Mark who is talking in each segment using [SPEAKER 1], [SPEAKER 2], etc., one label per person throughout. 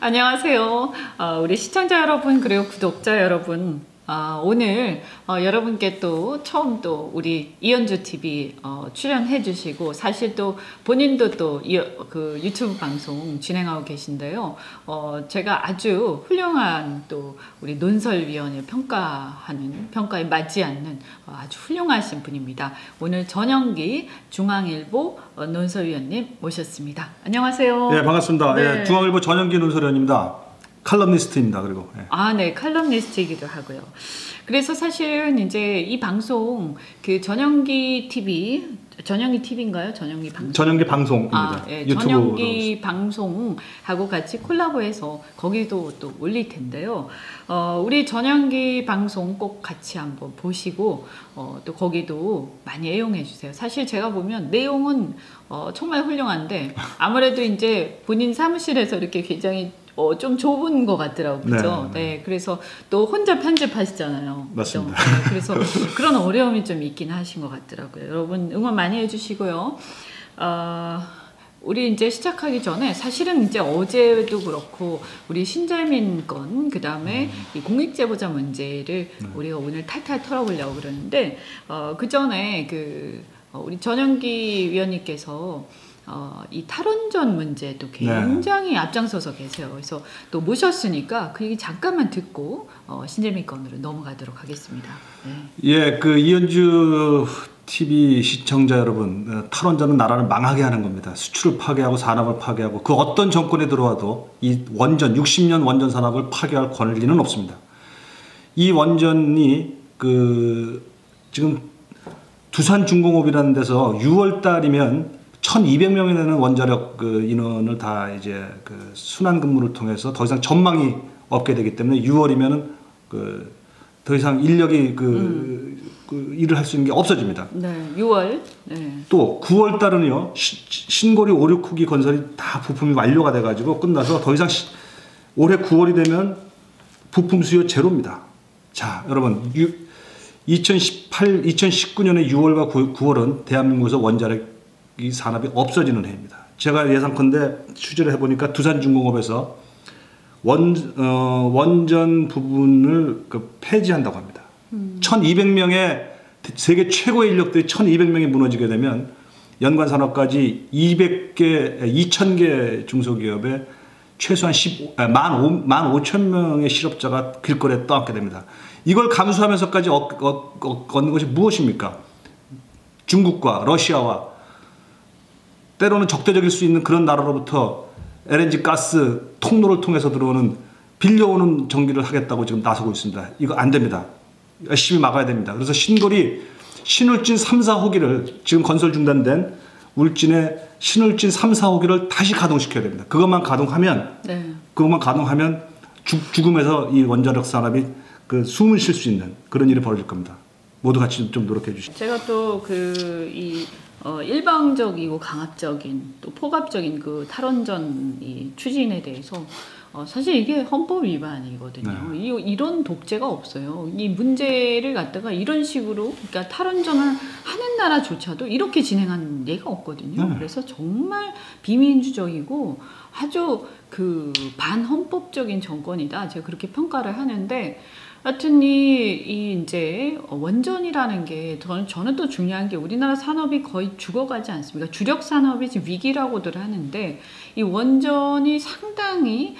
[SPEAKER 1] 안녕하세요. 우리 시청자 여러분 그리고 구독자 여러분, 오늘 여러분께 또 처음 또 우리 이현주 TV 출연해 주시고, 사실 또 본인도 또 그 유튜브 방송 진행하고 계신데요. 제가 아주 훌륭한 또 우리 논설위원을 평가에 맞지 않는 아주 훌륭하신 분입니다. 오늘 전영기 중앙일보 논설위원님 모셨습니다. 안녕하세요.
[SPEAKER 2] 네, 반갑습니다.
[SPEAKER 1] 네.
[SPEAKER 2] 예, 중앙일보 전영기 논설위원입니다. 칼럼니스트입니다. 그리고
[SPEAKER 1] 네, 칼럼니스트이기도 하고요. 그래서 사실은 이제 이 방송 그 전영기 TV인가요? 전영기 방송.
[SPEAKER 2] 전영기 방송입니다.
[SPEAKER 1] 예,
[SPEAKER 2] 유튜브로.
[SPEAKER 1] 전영기 방송하고 같이 콜라보해서 거기도 또 올릴 텐데요. 우리 전영기 방송 꼭 같이 한번 보시고 또 거기도 많이 애용해 주세요. 사실 제가 보면 내용은 정말 훌륭한데 아무래도 이제 본인 사무실에서 이렇게 굉장히 좀 좁은 것 같더라고요. 그죠? 네. 그래서 또 혼자 편집하시잖아요.
[SPEAKER 2] 맞습니다.
[SPEAKER 1] 네, 그래서 그런 어려움이 좀 있긴 하신 것 같더라고요. 여러분 응원 많이 해주시고요. 우리 이제 시작하기 전에 사실은 이제 어제도 그렇고 우리 신재민 건, 그 다음에 이 공익제보자 문제를 우리가 오늘 탈탈 털어보려고 그러는데, 그 전에 우리 전영기 위원님께서 이 탈원전 문제도 굉장히 앞장서서 계세요. 그래서 또 모셨으니까 그 얘기 잠깐만 듣고 신재민 건으로 넘어가도록 하겠습니다. 네.
[SPEAKER 2] 예, 그 이현주 TV 시청자 여러분, 탈원전은 나라를 망하게 하는 겁니다. 수출을 파괴하고 산업을 파괴하고 그 어떤 정권에 들어와도 이 원전 60년 원전 산업을 파괴할 권리는 없습니다. 이 원전이 지금 두산중공업이라는 데서 6월 달이면 1,200명이 되는 원자력 인원을 다 이제 순환 근무를 통해서 더 이상 전망이 없게 되기 때문에 6월이면은 더 이상 인력이 일을 할 수 있는 게 없어집니다.
[SPEAKER 1] 네, 6월. 네.
[SPEAKER 2] 또 9월 달은요, 신고리 5, 6호기 건설이 다 부품이 완료가 돼가지고 끝나서 더 이상 올해 9월이 되면 부품 수요 제로입니다. 자, 여러분, 2019년의 6월과 9월은 대한민국에서 원자력 이 산업이 없어지는 해입니다. 제가 예상컨대 취재를 해보니까 두산중공업에서 원전 부분을 폐지한다고 합니다. 1,200명의 세계 최고의 인력들이 1,200명이 무너지게 되면 연관 산업까지 2,000개 중소기업에 최소한 15,000명의 실업자가 길거리에 떠앉게 됩니다. 이걸 감수하면서까지 얻는 것이 무엇입니까? 중국과 러시아와 때로는 적대적일 수 있는 그런 나라로부터 LNG 가스 통로를 통해서 들어오는 빌려오는 전기를 하겠다고 지금 나서고 있습니다. 이거 안 됩니다. 열심히 막아야 됩니다. 그래서 신울진 3, 4호기를 지금 건설 중단된 울진의 신울진 3, 4호기를 다시 가동시켜야 됩니다. 그것만 가동하면 죽음에서 이 원자력 산업이 숨을 쉴 수 있는 그런 일이 벌어질 겁니다. 모두 같이 좀 노력해 주시죠.
[SPEAKER 1] 제가 또 일방적이고 강압적인 또 포괄적인 탈원전 이 추진에 대해서 사실 이게 헌법 위반이거든요. 네. 이런 독재가 없어요. 이 문제를 갖다가 이런 식으로, 그러니까 탈원전을 하는 나라조차도 이렇게 진행하는 예가 없거든요. 네. 그래서 정말 비민주적이고 아주 반헌법적인 정권이다. 제가 그렇게 평가를 하는데, 하여튼 이제 원전이라는 게 저는 또 중요한 게 우리나라 산업이 거의 죽어가지 않습니까? 주력 산업이 지금 위기라고들 하는데 이 원전이 상당히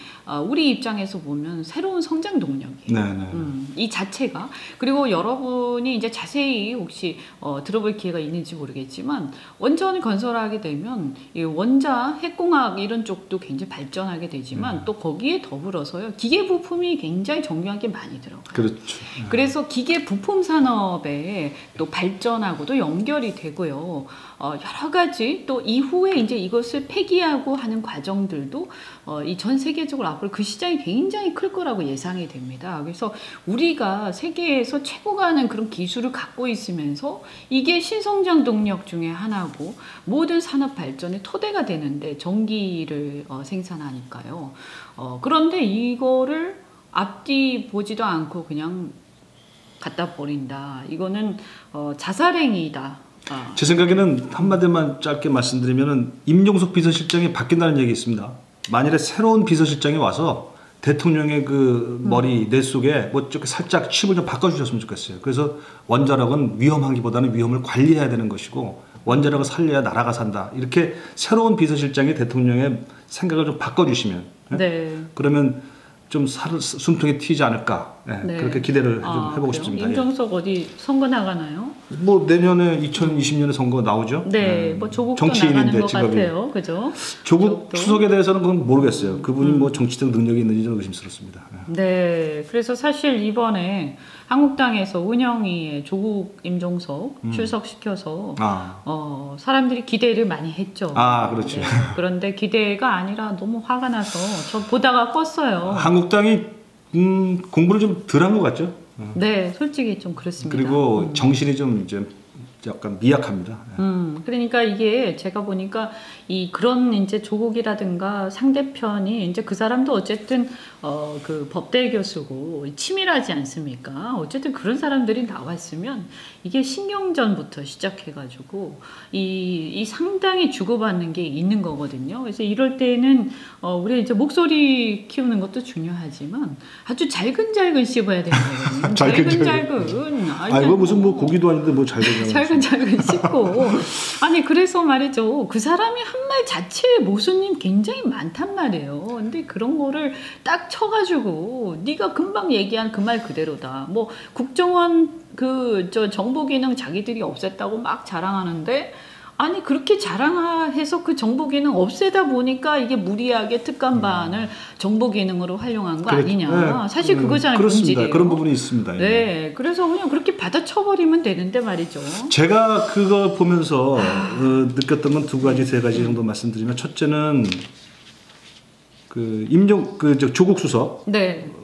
[SPEAKER 1] 우리 입장에서 보면 새로운 성장 동력이에요. 이 자체가. 그리고 여러분이 이제 자세히 혹시 들어볼 기회가 있는지 모르겠지만 원전을 건설하게 되면 이 원자, 핵공학 이런 쪽도 굉장히 발전하게 되지만 또 거기에 더불어서요, 기계 부품이 굉장히 정교하게 많이 들어가요.
[SPEAKER 2] 그렇죠.
[SPEAKER 1] 그래서 기계 부품 산업에 또 발전하고도 연결이 되고요. 여러 가지 또 이후에 이제 이것을 폐기하고 하는 과정들도 이 전 세계적으로 앞으로 그 시장이 굉장히 클 거라고 예상이 됩니다. 그래서 우리가 세계에서 최고가 하는 그런 기술을 갖고 있으면서 이게 신성장 동력 중에 하나고 모든 산업 발전의 토대가 되는데 전기를 생산하니까요. 그런데 이거를 앞뒤 보지도 않고 그냥 갖다 버린다. 이거는 자살행위다.
[SPEAKER 2] 제 생각에는 한마디만 짧게 말씀드리면 임종석 비서실장이 바뀐다는 얘기 있습니다. 만일에 새로운 비서실장이 와서 대통령의 그 머리 뇌 속에 뭐 좀 살짝 칩을 좀 바꿔주셨으면 좋겠어요. 그래서 원자력은 위험하기보다는 위험을 관리해야 되는 것이고 원자력을 살려야 나라가 산다. 이렇게 새로운 비서실장이 대통령의 생각을 좀 바꿔주시면
[SPEAKER 1] 네.
[SPEAKER 2] 그러면 좀 숨통이 튀지 않을까. 네,
[SPEAKER 1] 네.
[SPEAKER 2] 그렇게 기대를 좀 해보고
[SPEAKER 1] 그래요?
[SPEAKER 2] 싶습니다.
[SPEAKER 1] 임종석 어디 선거 나가나요?
[SPEAKER 2] 뭐 내년에 2020년에 선거 나오죠.
[SPEAKER 1] 네, 뭐 조국도 나가는 것 같아요. 그죠?
[SPEAKER 2] 조국 수석에 대해서는 그건 모르겠어요. 그분이 뭐 정치적 능력이 있는지 좀 의심스럽습니다.
[SPEAKER 1] 네, 그래서 사실 이번에 한국당에서 은영이의 조국 임종석 출석시켜서 사람들이 기대를 많이 했죠.
[SPEAKER 2] 그렇죠.
[SPEAKER 1] 네, 그런데 기대가 아니라 너무 화가 나서 저 보다가 껐어요.
[SPEAKER 2] 한국당이 공부를 좀 덜 한 것 같죠?
[SPEAKER 1] 네, 솔직히 좀 그렇습니다.
[SPEAKER 2] 그리고 정신이 좀 이제 약간 미약합니다.
[SPEAKER 1] 그러니까 이게 제가 보니까 그런 이제 조국이라든가 상대편이 이제 그 사람도 어쨌든 그 법대 교수고 치밀하지 않습니까? 어쨌든 그런 사람들이 나왔으면 이게 신경전부터 시작해가지고 이 상당히 주고받는 게 있는 거거든요. 그래서 이럴 때는 우리 이제 목소리 키우는 것도 중요하지만 아주 잘근잘근 씹어야 되는 거거든요. 잘근잘근.
[SPEAKER 2] 이거 무슨 뭐 고기도 아닌데 뭐 잘근잘근
[SPEAKER 1] 씹고. 아니 그래서 말이죠. 그 사람이 한 말 자체의 모순이 굉장히 많단 말이에요. 근데 그런 거를 딱 쳐가지고 네가 금방 얘기한 그 말 그대로다. 뭐 국정원 정보기능 자기들이 없앴다고 막 자랑하는데 아니 그렇게 자랑해서 그 정보기능 없애다 보니까 이게 무리하게 특감반을 정보기능으로 활용한 거 아니냐. 네, 사실 그거잖아요.
[SPEAKER 2] 그렇습니다.
[SPEAKER 1] 본질이에요.
[SPEAKER 2] 그런 부분이 있습니다.
[SPEAKER 1] 네, 그래서 그냥 그렇게 받아쳐버리면 되는데 말이죠.
[SPEAKER 2] 제가 그거 보면서 느꼈던 건 두 가지, 세 가지 정도 말씀드리면 첫째는 조국 수석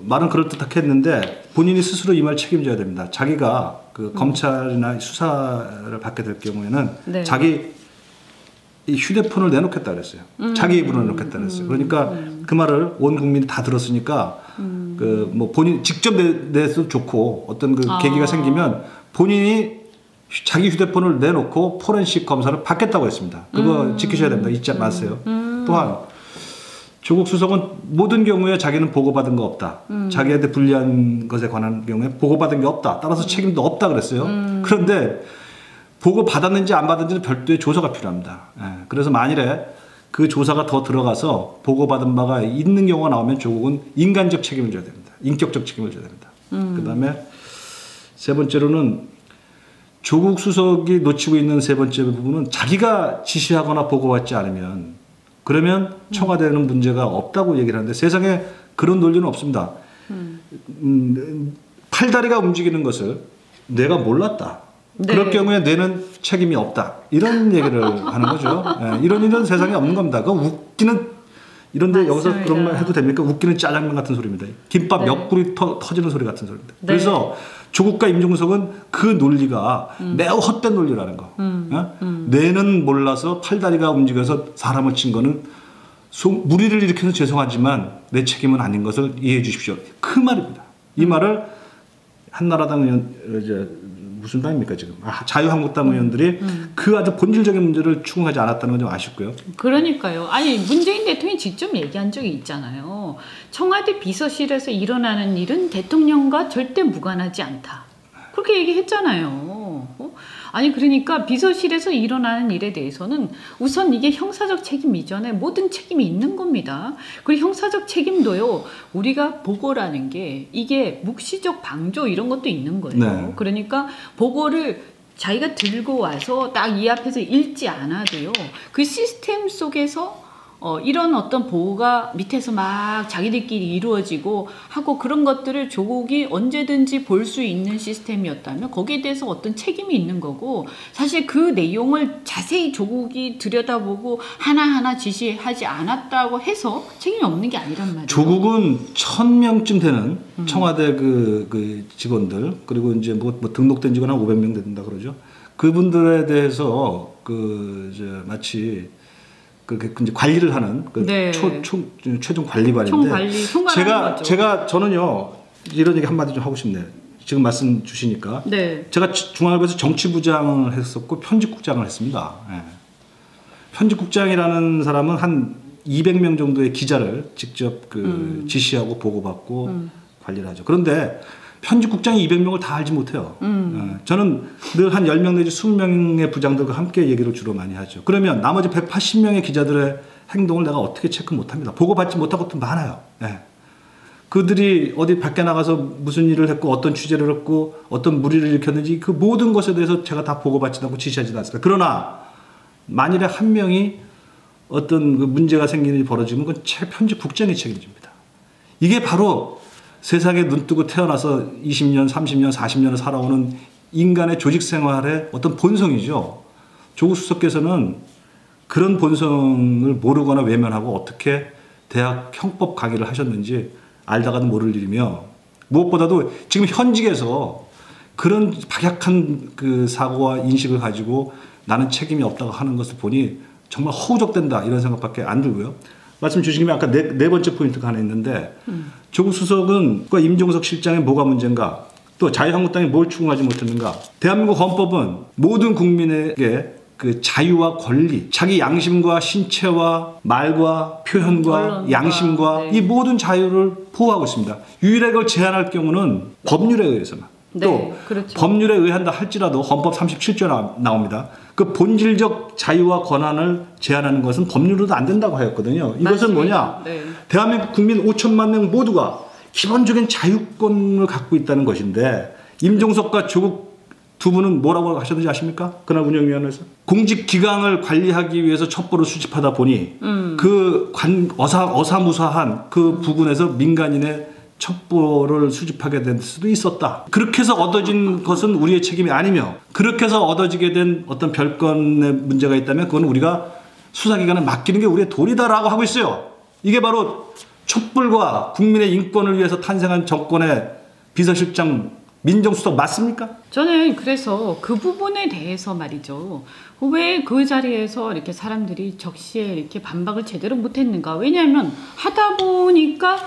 [SPEAKER 2] 말은 그럴듯하겠는데 본인이 스스로 이 말 책임져야 됩니다. 자기가 검찰이나 수사를 받게 될 경우에는 자기 이 휴대폰을 내놓겠다 그랬어요. 자기 입으로 내놓겠다 그랬어요. 그러니까 그 말을 온 국민이 다 들었으니까 뭐 본인 직접 내서 좋고 어떤 계기가 생기면 본인이 자기 휴대폰을 내놓고 포렌식 검사를 받겠다고 했습니다. 그거 지키셔야 됩니다. 잊지 마세요. 또한 조국 수석은 모든 경우에 자기는 보고받은 거 없다. 자기한테 불리한 것에 관한 경우에 보고받은 게 없다. 따라서 책임도 없다 그랬어요. 그런데 보고받았는지 안 받았는지는 별도의 조사가 필요합니다. 그래서 만일에 그 조사가 더 들어가서 보고받은 바가 있는 경우가 나오면 조국은 인간적 책임을 져야 됩니다. 인격적 책임을 져야 됩니다. 그다음에 세 번째로는 조국 수석이 놓치고 있는 세 번째 부분은 자기가 지시하거나 보고받지 않으면 그러면 청와대에는 문제가 없다고 얘기를 하는데 세상에 그런 논리는 없습니다. 팔다리가 움직이는 것을 내가 몰랐다.
[SPEAKER 1] 네.
[SPEAKER 2] 그럴 경우에 뇌는 책임이 없다. 이런 얘기를 하는 거죠. 이런 일은 세상에 없는 겁니다. 그 웃기는 이런데 맞습니다. 여기서 그런 말 해도 됩니까? 웃기는 짜장면 같은 소리입니다. 김밥 옆구리 터지는 소리 같은 소리입니다. 네. 그래서 조국과 임종석은 그 논리가 매우 헛된 논리라는 거. 뇌는 몰라서 팔다리가 움직여서 사람을 친 거는 무리를 일으켜서 죄송하지만 내 책임은 아닌 것을 이해해 주십시오. 그 말입니다. 이 말을 한나라당 의원, 무슨 당입니까 지금? 자유한국당 의원들이 그 아주 본질적인 문제를 추궁하지 않았다는 건 좀 아쉽고요.
[SPEAKER 1] 그러니까요. 아니 문재인 대통령이 직접 얘기한 적이 있잖아요. 청와대 비서실에서 일어나는 일은 대통령과 절대 무관하지 않다. 그렇게 얘기했잖아요. 아니 그러니까 비서실에서 일어나는 일에 대해서는 우선 이게 형사적 책임 이전에 모든 책임이 있는 겁니다. 그리고 형사적 책임도요. 우리가 보고라는 게 이게 묵시적 방조 이런 것도 있는 거예요. 네. 그러니까 보고를 자기가 들고 와서 딱 이 앞에서 읽지 않아도요. 그 시스템 속에서 이런 어떤 보호가 밑에서 막 자기들끼리 이루어지고 하고 그런 것들을 조국이 언제든지 볼 수 있는 시스템이었다면 거기에 대해서 어떤 책임이 있는 거고 사실 그 내용을 자세히 조국이 들여다보고 하나하나 지시하지 않았다고 해서 책임이 없는 게 아니란 말이에요.
[SPEAKER 2] 조국은 1000명쯤 되는 청와대 그 직원들 그리고 이제 뭐 등록된 직원 한 500명 된다 그러죠. 그분들에 대해서 마치 그렇게 이제 관리를 하는
[SPEAKER 1] 네.
[SPEAKER 2] 최종 관리관인데 저는요 이런 얘기 한마디 좀 하고 싶네요. 지금 말씀 주시니까
[SPEAKER 1] 네.
[SPEAKER 2] 제가 중앙일보에서 정치부장을 했었고 편집국장을 했습니다. 네. 편집국장이라는 사람은 한 200명 정도의 기자를 직접 그 지시하고 보고받고 관리를 하죠. 그런데 편집국장이 200명을 다 알지 못해요. 저는 늘 한 10명 내지 20명의 부장들과 함께 얘기를 주로 많이 하죠. 그러면 나머지 180명의 기자들의 행동을 내가 어떻게 체크 못합니다. 보고받지 못한 것도 많아요. 네. 그들이 어디 밖에 나가서 무슨 일을 했고 어떤 취재를 했고 어떤 무리를 일으켰는지 그 모든 것에 대해서 제가 다 보고받지도 않고 지시하지도 않습니다. 그러나 만일에 한 명이 어떤 그 문제가 생기는 일이 벌어지면 그건 편집국장이 책임집니다. 이게 바로 세상에 눈뜨고 태어나서 20년, 30년, 40년을 살아오는 인간의 조직 생활의 어떤 본성이죠. 조국 수석께서는 그런 본성을 모르거나 외면하고 어떻게 대학 형법 강의를 하셨는지 알다가도 모를 일이며 무엇보다도 지금 현직에서 그런 박약한 그 사고와 인식을 가지고 나는 책임이 없다고 하는 것을 보니 정말 허우적된다 이런 생각밖에 안 들고요. 말씀 주신 김에 아까 네 번째 포인트가 하나 있는데 조국 수석은 임종석 실장의 뭐가 문제인가 또 자유한국당이 뭘 추궁하지 못했는가. 대한민국 헌법은 모든 국민에게 그 자유와 권리, 자기 양심과 신체와 말과 표현과
[SPEAKER 1] 언론과,
[SPEAKER 2] 양심과
[SPEAKER 1] 네.
[SPEAKER 2] 이 모든 자유를 보호하고 있습니다. 유일하게 그걸 제한할 경우는 법률에 의해서만.
[SPEAKER 1] 네,
[SPEAKER 2] 또
[SPEAKER 1] 그렇죠.
[SPEAKER 2] 법률에 의한다 할지라도 헌법 37조 나옵니다. 그 본질적 자유와 권한을 제한하는 것은 법률로도 안 된다고 하였거든요. 이것은
[SPEAKER 1] 맞습니다.
[SPEAKER 2] 뭐냐?
[SPEAKER 1] 네.
[SPEAKER 2] 대한민국 국민 5천만 명 모두가 기본적인 자유권을 갖고 있다는 것인데 임종석과 조국 두 분은 뭐라고 하셨는지 아십니까? 그날 운영위원회에서 공직기강을 관리하기 위해서 첩보를 수집하다 보니 그 어사무사한 그 부근에서 민간인의 첩보를 수집하게 될 수도 있었다. 그렇게 해서 얻어진 것은 우리의 책임이 아니며 그렇게 해서 얻어지게 된 어떤 별건의 문제가 있다면 그건 우리가 수사기관에 맡기는 게 우리의 도리다라고 하고 있어요. 이게 바로 촛불과 국민의 인권을 위해서 탄생한 정권의 비서실장 민정수석 맞습니까?
[SPEAKER 1] 저는 그래서 그 부분에 대해서 말이죠. 왜 그 자리에서 이렇게 사람들이 적시에 이렇게 반박을 제대로 못했는가? 왜냐하면 하다 보니까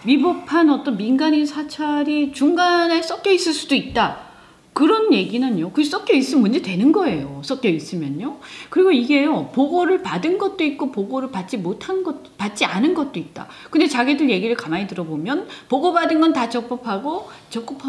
[SPEAKER 1] 위법한 어떤 민간인 사찰이 중간에 섞여 있을 수도 있다. 그런 얘기는요. 그게 섞여 있으면 문제 되는 거예요. 섞여 있으면요. 그리고 이게요. 보고를 받은 것도 있고 보고를 받지 않은 것도 있다. 근데 자기들 얘기를 가만히 들어보면 보고받은 건 다 적법하고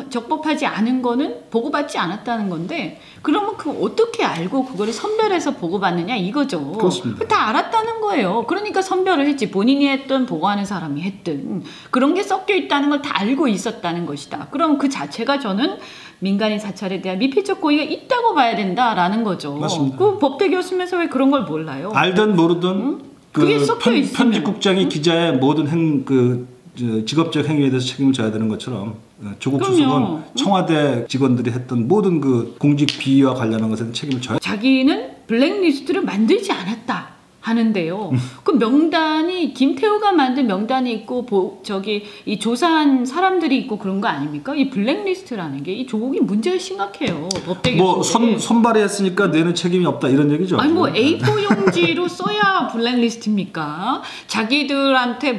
[SPEAKER 1] 적법하지 않은 거는 보고받지 않았다는 건데 그러면 그 어떻게 알고 그거를 선별해서 보고받느냐 이거죠.
[SPEAKER 2] 그렇습니다.
[SPEAKER 1] 다 알았다는 거예요. 그러니까 선별을 했지. 본인이 했든 보고하는 사람이 했든 그런 게 섞여 있다는 걸 다 알고 있었다는 것이다. 그럼 그 자체가 저는 민간인 사찰에 대한 미필적 고의가 있다고 봐야 된다라는 거죠.
[SPEAKER 2] 맞습니다.
[SPEAKER 1] 그 법대 교수면서 왜 그런 걸 몰라요?
[SPEAKER 2] 알든 모르든
[SPEAKER 1] 그게 섞여 있으면.
[SPEAKER 2] 편집국장이 기자의 모든 직업적 행위에 대해서 책임을 져야 되는 것처럼 조국
[SPEAKER 1] 그럼요.
[SPEAKER 2] 수석은 청와대 직원들이 했던 모든 그 공직 비위와 관련한 것에 책임을 져야
[SPEAKER 1] 자기는 블랙리스트를 만들지 않았다 하는데요. 그 명단이 김태우가 만든 명단이 있고 이 조사한 사람들이 있고 그런 거 아닙니까? 이 블랙리스트라는 게 이 조국이 문제가 심각해요. 법대 교수인데.
[SPEAKER 2] 손발이했으니까 내는 책임이 없다 이런 얘기죠.
[SPEAKER 1] 아니 뭐 A4 용지로 써야 블랙리스트입니까? 자기들한테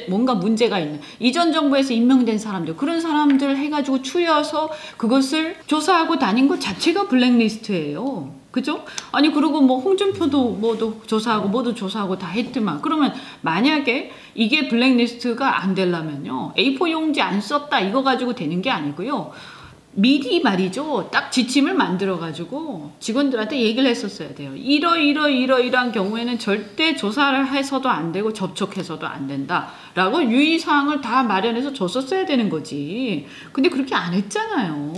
[SPEAKER 1] 뭔가 문제가 있는 이전 정부에서 임명된 사람들 그런 사람들 해가지고 추려서 그것을 조사하고 다닌 것 자체가 블랙리스트예요. 그죠? 아니 그리고 뭐 홍준표도 모두 조사하고 다 했더만 그러면 만약에 이게 블랙리스트가 안 되려면요 A4 용지 안 썼다 이거 가지고 되는 게 아니고요 미리 말이죠 딱 지침을 만들어 가지고 직원들한테 얘기를 했었어야 돼요. 이러한 경우에는 절대 조사를 해서도 안 되고 접촉해서도 안 된다라고 유의사항을 다 마련해서 줬었어야 되는 거지. 근데 그렇게 안 했잖아요.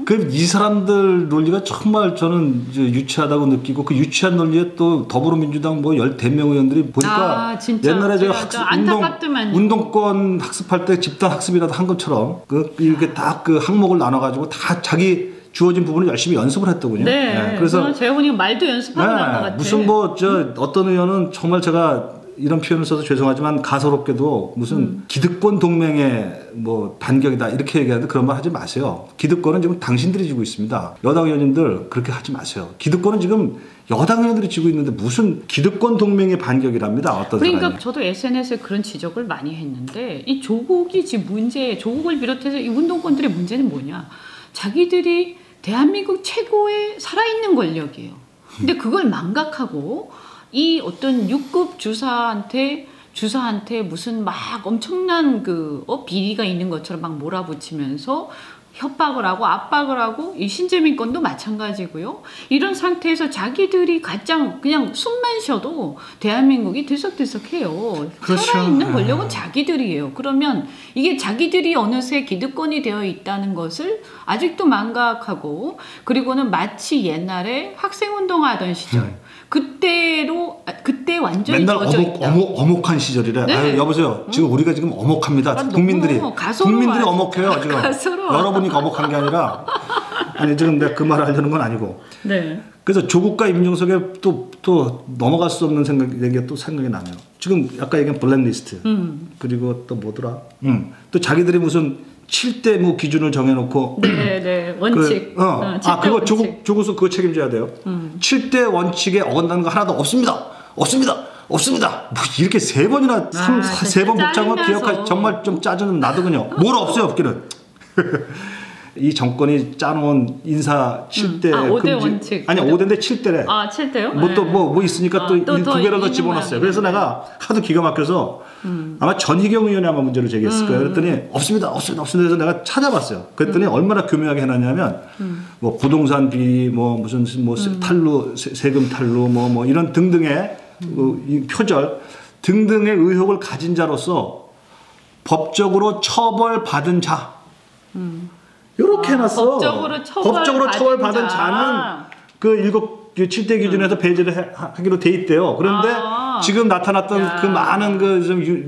[SPEAKER 2] 그 이 사람들 논리가 정말 저는 이제 유치하다고 느끼고 그 유치한 논리에 또 더불어민주당 뭐 10명 의원들이 보니까
[SPEAKER 1] 진짜
[SPEAKER 2] 옛날에 제가
[SPEAKER 1] 안타깝더만요.
[SPEAKER 2] 운동권 학습할 때 집단 학습이라도 한 것처럼 이렇게 딱 그 항목을 나눠가지고 다 자기 주어진 부분을 열심히 연습을 했더군요.
[SPEAKER 1] 네. 그래서 제가 보니까 말도 연습하고 난 것 같아.
[SPEAKER 2] 무슨 어떤 의원은 정말 제가 이런 표현을 써서 죄송하지만 가소롭게도 무슨 기득권 동맹의 뭐 반격이다 이렇게 얘기하는데 그런 말 하지 마세요. 기득권은 지금 당신들이 지고 있습니다. 여당 의원님들 그렇게 하지 마세요. 기득권은 지금 여당 의원들이 지고 있는데 무슨 기득권 동맹의 반격이랍니다. 어떤
[SPEAKER 1] 그러니까
[SPEAKER 2] 사람이.
[SPEAKER 1] 저도 SNS에 그런 지적을 많이 했는데 이 조국이 지금 조국을 비롯해서 이 운동권들의 문제는 뭐냐. 자기들이 대한민국 최고의 살아있는 권력이에요. 근데 그걸 망각하고 이 어떤 6급 주사한테 무슨 막 엄청난 비리가 있는 것처럼 막 몰아붙이면서 협박을 하고 압박을 하고 이 신재민 건도 마찬가지고요. 이런 상태에서 자기들이 가장 그냥 숨만 쉬어도 대한민국이 들썩들썩해요.
[SPEAKER 2] 그렇죠.
[SPEAKER 1] 살아있는 권력은 자기들이에요. 그러면 이게 자기들이 어느새 기득권이 되어 있다는 것을 아직도 망각하고 그리고는 마치 옛날에 학생운동하던 시절 그때 완전히
[SPEAKER 2] 맨날
[SPEAKER 1] 젖어 있다.
[SPEAKER 2] 어목한 시절이래.
[SPEAKER 1] 네.
[SPEAKER 2] 아유, 여보세요. 지금 우리가 지금 어목합니다.
[SPEAKER 1] 아,
[SPEAKER 2] 국민들이
[SPEAKER 1] 너무 가소로워,
[SPEAKER 2] 어목해요. 지금
[SPEAKER 1] 가소로워.
[SPEAKER 2] 여러분이 어목한 게 아니라 아니 지금 내가 그 말을 하려는 건 아니고.
[SPEAKER 1] 네.
[SPEAKER 2] 그래서 조국과 임종석에 또 넘어갈 수 없는 얘기가 또 생각이 나네요. 지금 아까 얘기한 블랙리스트 그리고 또 뭐더라? 또 자기들이 무슨 7대 뭐 기준을 정해놓고
[SPEAKER 1] 네, 원칙.
[SPEAKER 2] 그거
[SPEAKER 1] 원칙.
[SPEAKER 2] 조국수 그거 책임져야 돼요. 7대 원칙에 어긋나는 거 하나도 없습니다. 뭐 이렇게 세 번이나 세 번 복잡한 거 기억할 정말 좀 짜증 나더군요. 뭘 없어요 없기는. 이 정권이 짜놓은 인사 7대
[SPEAKER 1] 5대 원칙.
[SPEAKER 2] 아니 5대인데 7대래.
[SPEAKER 1] 7대요?
[SPEAKER 2] 뭐 또 뭐 있으니까 또 두 개를 더 집어넣었어요. 그래서
[SPEAKER 1] 네.
[SPEAKER 2] 내가 하도 기가 막혀서 아마 전희경 의원이 아마 문제를 제기했을 거예요. 그랬더니 없습니다. 해서 내가 찾아봤어요. 그랬더니 얼마나 교묘하게 해놨냐면 뭐 부동산 비리 뭐 무슨 뭐 탈루 세금 탈루 뭐 이런 등등의 이 표절 등등의 의혹을 가진 자로서 법적으로 처벌받은 자. 이렇게 해놨어. 법적으로 처벌받은 자는 그 7대 기준에서 배제를 하기로 돼 있대요. 그런데 지금 나타났던 그 많은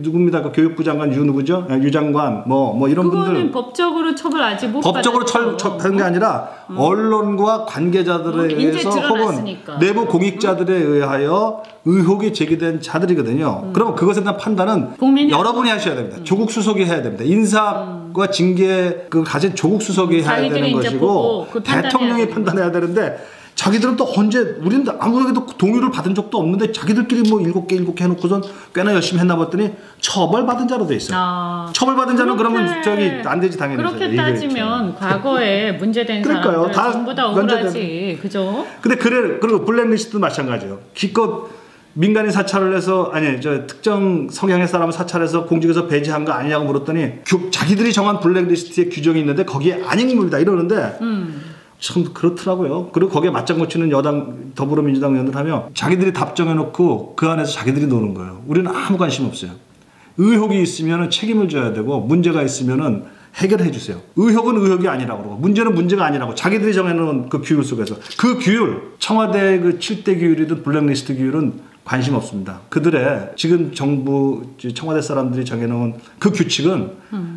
[SPEAKER 2] 누굽니다. 그 교육부 장관 누구죠? 유 장관 뭐 이런 분들.
[SPEAKER 1] 그거는 법적으로 처벌 아직 못
[SPEAKER 2] 법적으로 처벌한 게 아니라 언론과 관계자들에 의해서 혹은 내부 공익자들에 의하여 의혹이 제기된 자들이거든요. 그럼 그것에 대한 판단은 여러분이 하셔야 됩니다. 조국 수석이 해야 됩니다. 인사과 징계 그 가진 조국 수석이 해야 되는 것이고 대통령이 판단해야 되는데 자기들은 또 언제 우리는 아무에게도 동의를 받은 적도 없는데 자기들끼리 뭐 7개 해놓고선 꽤나 열심히 했나 봤더니 처벌받은 자로 돼 있어요. 처벌받은 자는 그러면 안 되지 당연히.
[SPEAKER 1] 그렇게 따지면 과거에 문제된 사람들 전부 다 억울하지. 그죠?
[SPEAKER 2] 근데 그리고 블랙리스트도 마찬가지예요. 기껏 민간인 사찰을 해서 특정 성향의 사람을 사찰해서 공직에서 배제한 거 아니냐고 물었더니 자기들이 정한 블랙리스트에 규정이 있는데 거기에 아닌 겁니다 이러는데 참 그렇더라고요. 그리고 거기에 맞장구 치는 여당 더불어민주당 의원들 하면 자기들이 답정해놓고 그 안에서 자기들이 노는 거예요. 우리는 아무 관심 없어요. 의혹이 있으면 책임을 져야 되고 문제가 있으면 해결해 주세요. 의혹은 의혹이 아니라고 그러고 문제는 문제가 아니라고 자기들이 정해놓은 그 규율 속에서 그 규율 청와대 그 7대 규율이든 블랙리스트 규율은 관심 없습니다. 그들의 지금 정부 청와대 사람들이 정해놓은 그 규칙은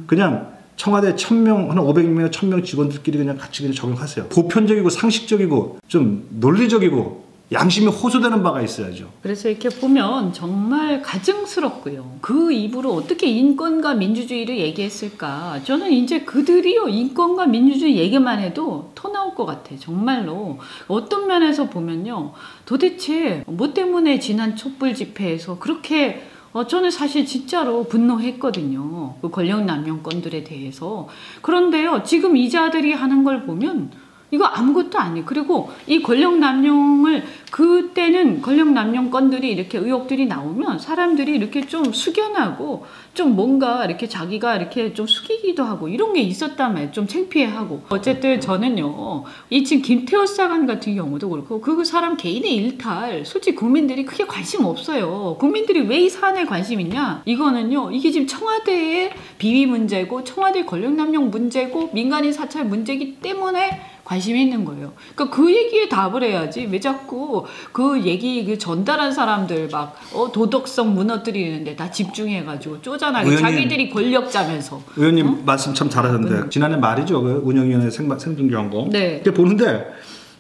[SPEAKER 2] 그냥 청와대 1000명, 한 500명, 1000명 직원들끼리 그냥 같이 적용하세요. 보편적이고 상식적이고 좀 논리적이고 양심이 호소되는 바가 있어야죠.
[SPEAKER 1] 그래서 이렇게 보면 정말 가증스럽고요. 그 입으로 어떻게 인권과 민주주의를 얘기했을까? 저는 이제 그들이요 인권과 민주주의 얘기만 해도 토 나올 것 같아요. 정말로 어떤 면에서 보면요, 도대체 뭐 때문에 지난 촛불 집회에서 그렇게 저는 사실 진짜로 분노했거든요. 그 권력남용 건들에 대해서. 그런데요, 지금 이 자들이 하는 걸 보면 이거 아무것도 아니에요. 그리고 이 권력남용을 그때는 권력남용 건들이 이렇게 의혹들이 나오면 사람들이 이렇게 좀 숙연하고 좀 뭔가 이렇게 자기가 이렇게 좀 숙이기도 하고 이런 게 있었단 말이에요. 좀 창피해하고. 어쨌든 저는요, 이 지금 김태호 사관 같은 경우도 그렇고 그 사람 개인의 일탈 솔직히 국민들이 크게 관심 없어요. 국민들이 왜 이 사안에 관심 있냐? 이거는요, 이게 지금 청와대의 비위 문제고 청와대 권력남용 문제고 민간인 사찰 문제이기 때문에 관심이 있는 거예요. 그러니까 그 얘기에 답을 해야지 왜 자꾸 그 얘기 전달한 사람들 막 도덕성 무너뜨리는데 다 집중해가지고 쪼잔하게 의원님, 자기들이 권력자면서.
[SPEAKER 2] 의원님 말씀 참 잘하셨는데 지난해 말이죠. 그 운영위원회 생중계한 거.
[SPEAKER 1] 네.
[SPEAKER 2] 이렇게 보는데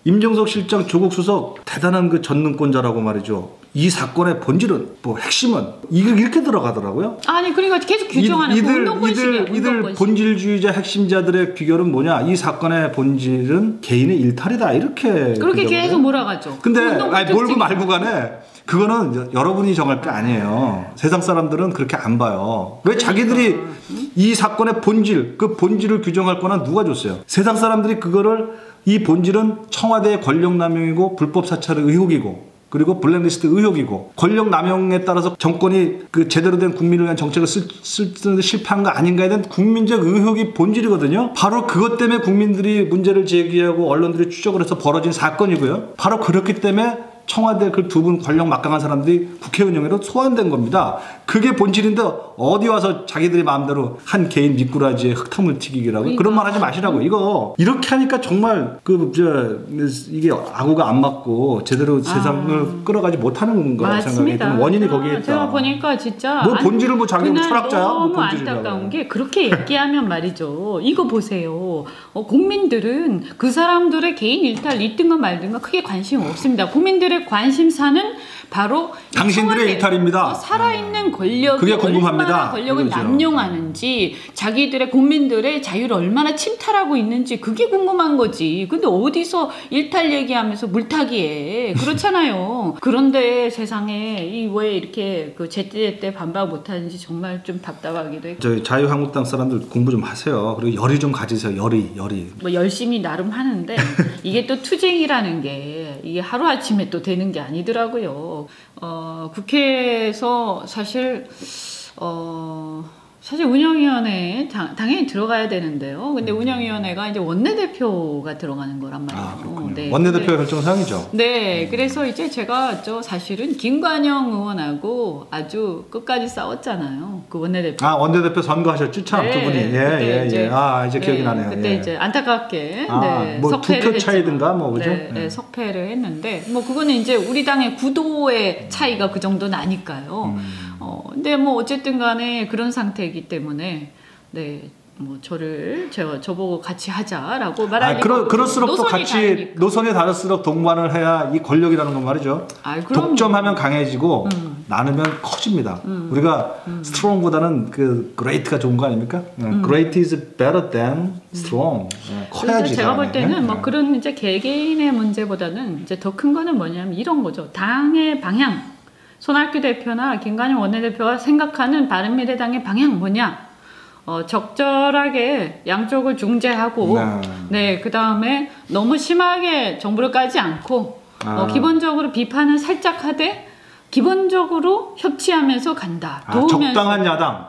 [SPEAKER 2] 임종석 실장 조국 수석 대단한 그 전능권자라고 말이죠. 이 사건의 본질은 뭐 핵심은 이렇게 들어가더라고요.
[SPEAKER 1] 아니 그러니까 계속 규정하는
[SPEAKER 2] 이들 본질주의자 핵심자들의 비결은 뭐냐? 이 사건의 본질은 개인의 일탈이다 이렇게.
[SPEAKER 1] 그렇게 계속 몰아가죠.
[SPEAKER 2] 근데 몰고 말고 간에 그거는 여러분이 정할 게 아니에요. 세상 사람들은 그렇게 안 봐요. 왜 자기들이 이 사건의 본질, 그 본질을 규정할 거나 누가 줬어요? 세상 사람들이 그거를 이 본질은 청와대의 권력남용이고 불법 사찰의 의혹이고 그리고 블랙리스트 의혹이고 권력 남용에 따라서 정권이 그 제대로 된 국민을 위한 정책을 쓰는데 실패한 거 아닌가에 대한 국민적 의혹이 본질이거든요. 바로 그것 때문에 국민들이 문제를 제기하고 언론들이 추적을 해서 벌어진 사건이고요. 바로 그렇기 때문에 청와대 그 두 분 권력 막강한 사람들이 국회의원으로 소환된 겁니다. 그게 본질인데 어디 와서 자기들이 마음대로 한 개인 미꾸라지에 흙탕물 튀기기라고
[SPEAKER 1] 그러니까.
[SPEAKER 2] 그런 말 하지 마시라고. 이거 이렇게 하니까 정말 이게 아구가 안 맞고 제대로 세상을 끌어가지 못하는 거라고 생각이 드는 원인이 거기에 있다.
[SPEAKER 1] 제가 보니까 진짜
[SPEAKER 2] 뭐 본질을 뭐 자기
[SPEAKER 1] 그날
[SPEAKER 2] 철학자야? 뭐
[SPEAKER 1] 너무
[SPEAKER 2] 본질이라고.
[SPEAKER 1] 안타까운 게 그렇게 얘기하면 말이죠. 이거 보세요. 국민들은 그 사람들의 개인 일탈 있든가 말든가 크게 관심 없습니다. 국민들의 관심사는 바로
[SPEAKER 2] 당신들의
[SPEAKER 1] 청와대,
[SPEAKER 2] 일탈입니다.
[SPEAKER 1] 살아있는 권력이
[SPEAKER 2] 그게 궁금합니다.
[SPEAKER 1] 얼마나 권력을
[SPEAKER 2] 그거죠.
[SPEAKER 1] 남용하는지, 자기들의 국민들의 자유를 얼마나 침탈하고 있는지 그게 궁금한 거지. 근데 어디서 일탈 얘기하면서 물타기해. 그렇잖아요. 그런데 세상에 이 왜 이렇게 그 제때 반박 못하는지 정말 좀 답답하기도 했고.
[SPEAKER 2] 저희 자유한국당 사람들 공부 좀 하세요. 그리고 열의 좀 가지세요. 열의.
[SPEAKER 1] 뭐 열심히 나름 하는데 이게 또 투쟁이라는 게 이게 하루아침에 또 되는 게 아니더라고요. 국회에서 사실 운영위원회에 당연히 들어가야 되는데요. 근데 운영위원회가 이제 원내대표가 들어가는 거란 말이에요. 네.
[SPEAKER 2] 원내대표가 결정한 사항이죠.
[SPEAKER 1] 네, 그래서 이제 제가 사실은 김관영 의원하고 아주 끝까지 싸웠잖아요. 그 원내대표.
[SPEAKER 2] 원내대표 선거하셨지 참 두 분이. 예. 이제 기억이 나네요.
[SPEAKER 1] 그때 이제 안타깝게
[SPEAKER 2] 뭐
[SPEAKER 1] 석패를
[SPEAKER 2] 2표 차이든가 뭐 그죠?
[SPEAKER 1] 네, 석패를 했는데 뭐 그거는 이제 우리 당의 구도의 차이가 그 정도 나니까요. 근데 뭐 어쨌든 간에 그런 상태이기 때문에 뭐 저보고 같이 하자라고 말하니까
[SPEAKER 2] 그럴수록 또 같이 노선이 다를수록 동반을 해야 이 권력이라는 건 말이죠. 독점하면 강해지고 나누면 커집니다. 우리가 strong보다는 그 great가 좋은 거 아닙니까? Great is better than strong. 커야지.
[SPEAKER 1] 제가 볼 때는 뭐 그런 이제 개개인의 문제보다는 이제 더 큰 거는 뭐냐면 이런 거죠. 당의 방향. 손학규 대표나 김관영 원내대표가 생각하는 바른미래당의 방향 뭐냐? 적절하게 양쪽을 중재하고, 그 다음에 너무 심하게 정부를 까지 않고, 기본적으로 비판을 살짝 하되, 기본적으로 협치하면서 간다.
[SPEAKER 2] 적당한 야당.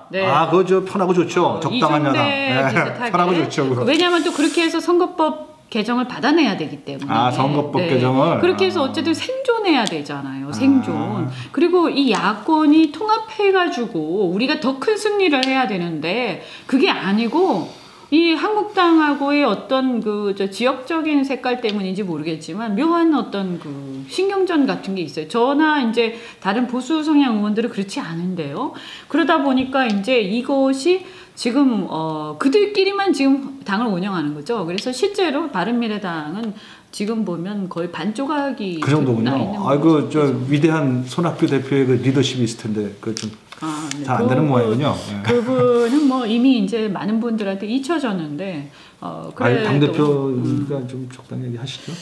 [SPEAKER 2] 그거 편하고 좋죠. 적당한 야당.
[SPEAKER 1] 비슷하게.
[SPEAKER 2] 편하고 좋죠.
[SPEAKER 1] 왜냐하면 또 그렇게 해서 선거법 개정을 받아내야 되기 때문에.
[SPEAKER 2] 선거법 개정을.
[SPEAKER 1] 그렇게 해서 어쨌든 생존해야 되잖아요. 생존. 그리고 이 야권이 통합해가지고 우리가 더 큰 승리를 해야 되는데 그게 아니고 이 한국당하고의 어떤 지역적인 색깔 때문인지 모르겠지만 묘한 어떤 신경전 같은 게 있어요. 저나 이제 다른 보수 성향 의원들은 그렇지 않은데요. 그러다 보니까 이제 이것이 지금 그들끼리만 지금 당을 운영하는 거죠. 그래서 실제로 바른미래당은 지금 보면 거의 반 조각이
[SPEAKER 2] 그 정도군요. 위대한 손학규 대표의 그 리더십이 있을 텐데 좀 잘 안 되는 모양이군요.
[SPEAKER 1] 그분은 뭐 이미 이제 많은 분들한테 잊혀졌는데
[SPEAKER 2] 당 대표가 좀 적당히 얘기하시죠.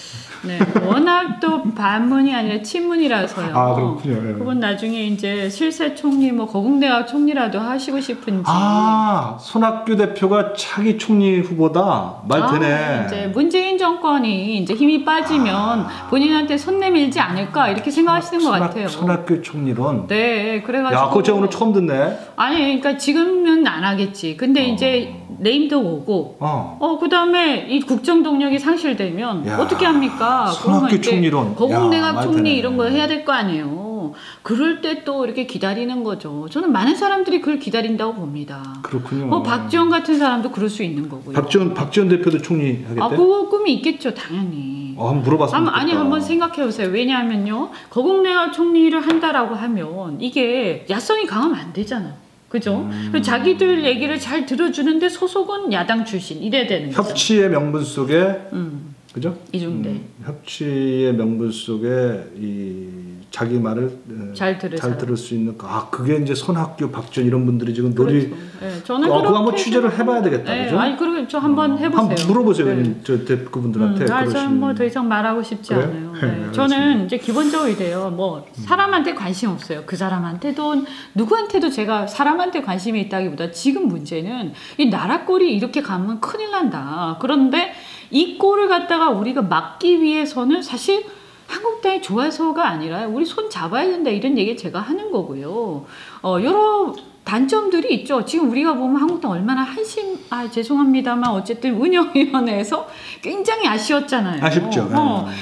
[SPEAKER 1] 네, 워낙 또 반문이 아니라 친문이라서요.
[SPEAKER 2] 그렇군요.
[SPEAKER 1] 그분 나중에 이제 실세 총리, 뭐 거국대학 총리라도 하시고 싶은지.
[SPEAKER 2] 손학규 대표가 차기 총리 후보다 말 되네.
[SPEAKER 1] 이제 문재인 정권이 이제 힘이 빠지면 본인한테 손 내밀지 않을까 이렇게 생각하시는 것 같아요.
[SPEAKER 2] 손학규 총리론.
[SPEAKER 1] 네, 그래가지고.
[SPEAKER 2] 그거 제가 오늘 처음 듣네.
[SPEAKER 1] 그러니까 지금은 안 하겠지. 근데 이제 네임도 오고, 그 다음에 이 국정 동력이 상실되면 어떻게 합니까?
[SPEAKER 2] 손학규 총리론.
[SPEAKER 1] 거국내각 총리 이런 거 해야 될 거 아니에요. 그럴 때 또 이렇게 기다리는 거죠. 저는 많은 사람들이 그걸 기다린다고 봅니다.
[SPEAKER 2] 그렇군요.
[SPEAKER 1] 박지원 같은 사람도 그럴 수 있는 거고요.
[SPEAKER 2] 박지원 대표도 총리 하겠대?
[SPEAKER 1] 그거 꿈이 있겠죠, 당연히.
[SPEAKER 2] 한번 물어봤으면 좋겠다.
[SPEAKER 1] 한번 생각해 보세요. 왜냐하면요, 거국내각 총리를 한다라고 하면 이게 야성이 강하면 안 되잖아. 그죠? 자기들 얘기를 잘 들어주는데 소속은 야당 출신 이래야 되는 거죠.
[SPEAKER 2] 협치의 명분 속에 그죠?
[SPEAKER 1] 이중대.
[SPEAKER 2] 협치의 명분 속에 이 자기 말을 잘 들을 수 있는 그게 이제 손학규, 박지원 이런 분들이 지금 놀이.
[SPEAKER 1] 그렇죠. 네, 저는
[SPEAKER 2] 그거 한번 취재를 해봐야 되겠다.
[SPEAKER 1] 네,
[SPEAKER 2] 그죠?
[SPEAKER 1] 그리고 저 한번 해보세요.
[SPEAKER 2] 한번 물어보세요. 저 그분들한테.
[SPEAKER 1] 저는 뭐 더 이상 말하고 싶지 않아요. 저는 이제 기본적으로 이래요. 뭐 사람한테 관심 없어요. 그 사람한테도 누구한테도 제가 사람한테 관심이 있다기보다 지금 문제는 이 나라 꼴이 이렇게 가면 큰일 난다. 그런데 이 꼴을 갖다가 우리가 막기 위해서는 사실 한국당이 좋아서가 아니라 우리 손 잡아야 된다 이런 얘기 제가 하는 거고요. 여러 단점들이 있죠. 지금 우리가 보면 한국당 얼마나 죄송합니다만 어쨌든 운영위원회에서 굉장히 아쉬웠잖아요.
[SPEAKER 2] 아쉽죠.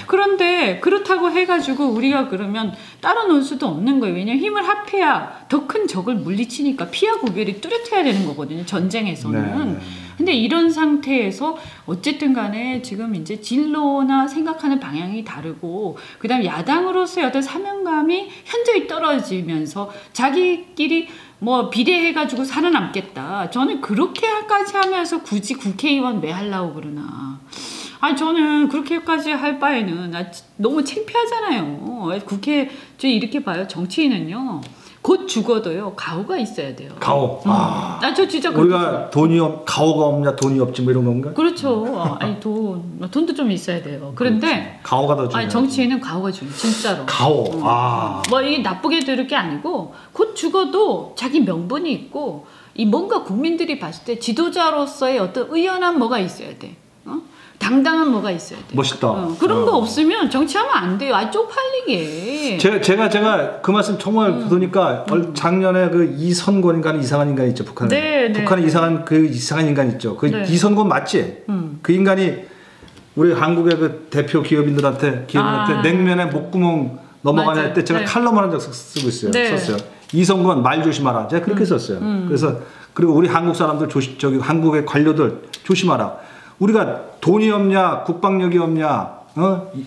[SPEAKER 1] 그런데 그렇다고 해가지고 우리가 그러면 따로 놀 수도 없는 거예요. 왜냐하면 힘을 합해야 더 큰 적을 물리치니까 피하 구별이 뚜렷해야 되는 거거든요. 전쟁에서는.
[SPEAKER 2] 네.
[SPEAKER 1] 근데 이런 상태에서 어쨌든 간에 지금 이제 진로나 생각하는 방향이 다르고 그다음 야당으로서의 어떤 사명감이 현저히 떨어지면서 자기끼리 뭐 비례해가지고 살아남겠다. 저는 그렇게까지 하면서 굳이 국회의원 왜 하려고 그러나. 아니 저는 그렇게까지 할 바에는 너무 창피하잖아요. 국회 저 이렇게 봐요. 정치인은요. 곧 죽어도요 가오가 있어야 돼요.
[SPEAKER 2] 가오.
[SPEAKER 1] 저 진짜
[SPEAKER 2] 우리가 가오가 없냐 돈이 없지 뭐 이런 건가?
[SPEAKER 1] 그렇죠. 아니 돈도 좀 있어야 돼요. 그런데
[SPEAKER 2] 그렇지. 가오가 더 중요해.
[SPEAKER 1] 정치인은 가오가 중요해. 진짜로.
[SPEAKER 2] 가오.
[SPEAKER 1] 뭐 이게 나쁘게 들을 게 아니고 곧 죽어도 자기 명분이 있고 이 뭔가 국민들이 봤을 때 지도자로서의 어떤 의연한 뭐가 있어야 돼. 당당한 뭐가 있어야 돼.
[SPEAKER 2] 멋있다.
[SPEAKER 1] 그런 거 없으면 정치하면 안 돼요. 쪽팔리게.
[SPEAKER 2] 제가 그 말씀 정말 들으니까 작년에 그 이선권인가 하는 이상한 인간이 있죠. 북한에. 북한에 이상한 인간 있죠.
[SPEAKER 1] 네.
[SPEAKER 2] 이선권 맞지? 그 인간이 우리 한국의 그 대표 기업인들한테 냉면에 목구멍 넘어가냐 할 때 제가 칼럼을 한 적 쓰고 있어요. 썼어요. 이선권 말 조심하라. 제가 그렇게 썼어요. 그래서 그리고 우리 한국 사람들 한국의 관료들 조심하라. 우리가 돈이 없냐, 국방력이 없냐,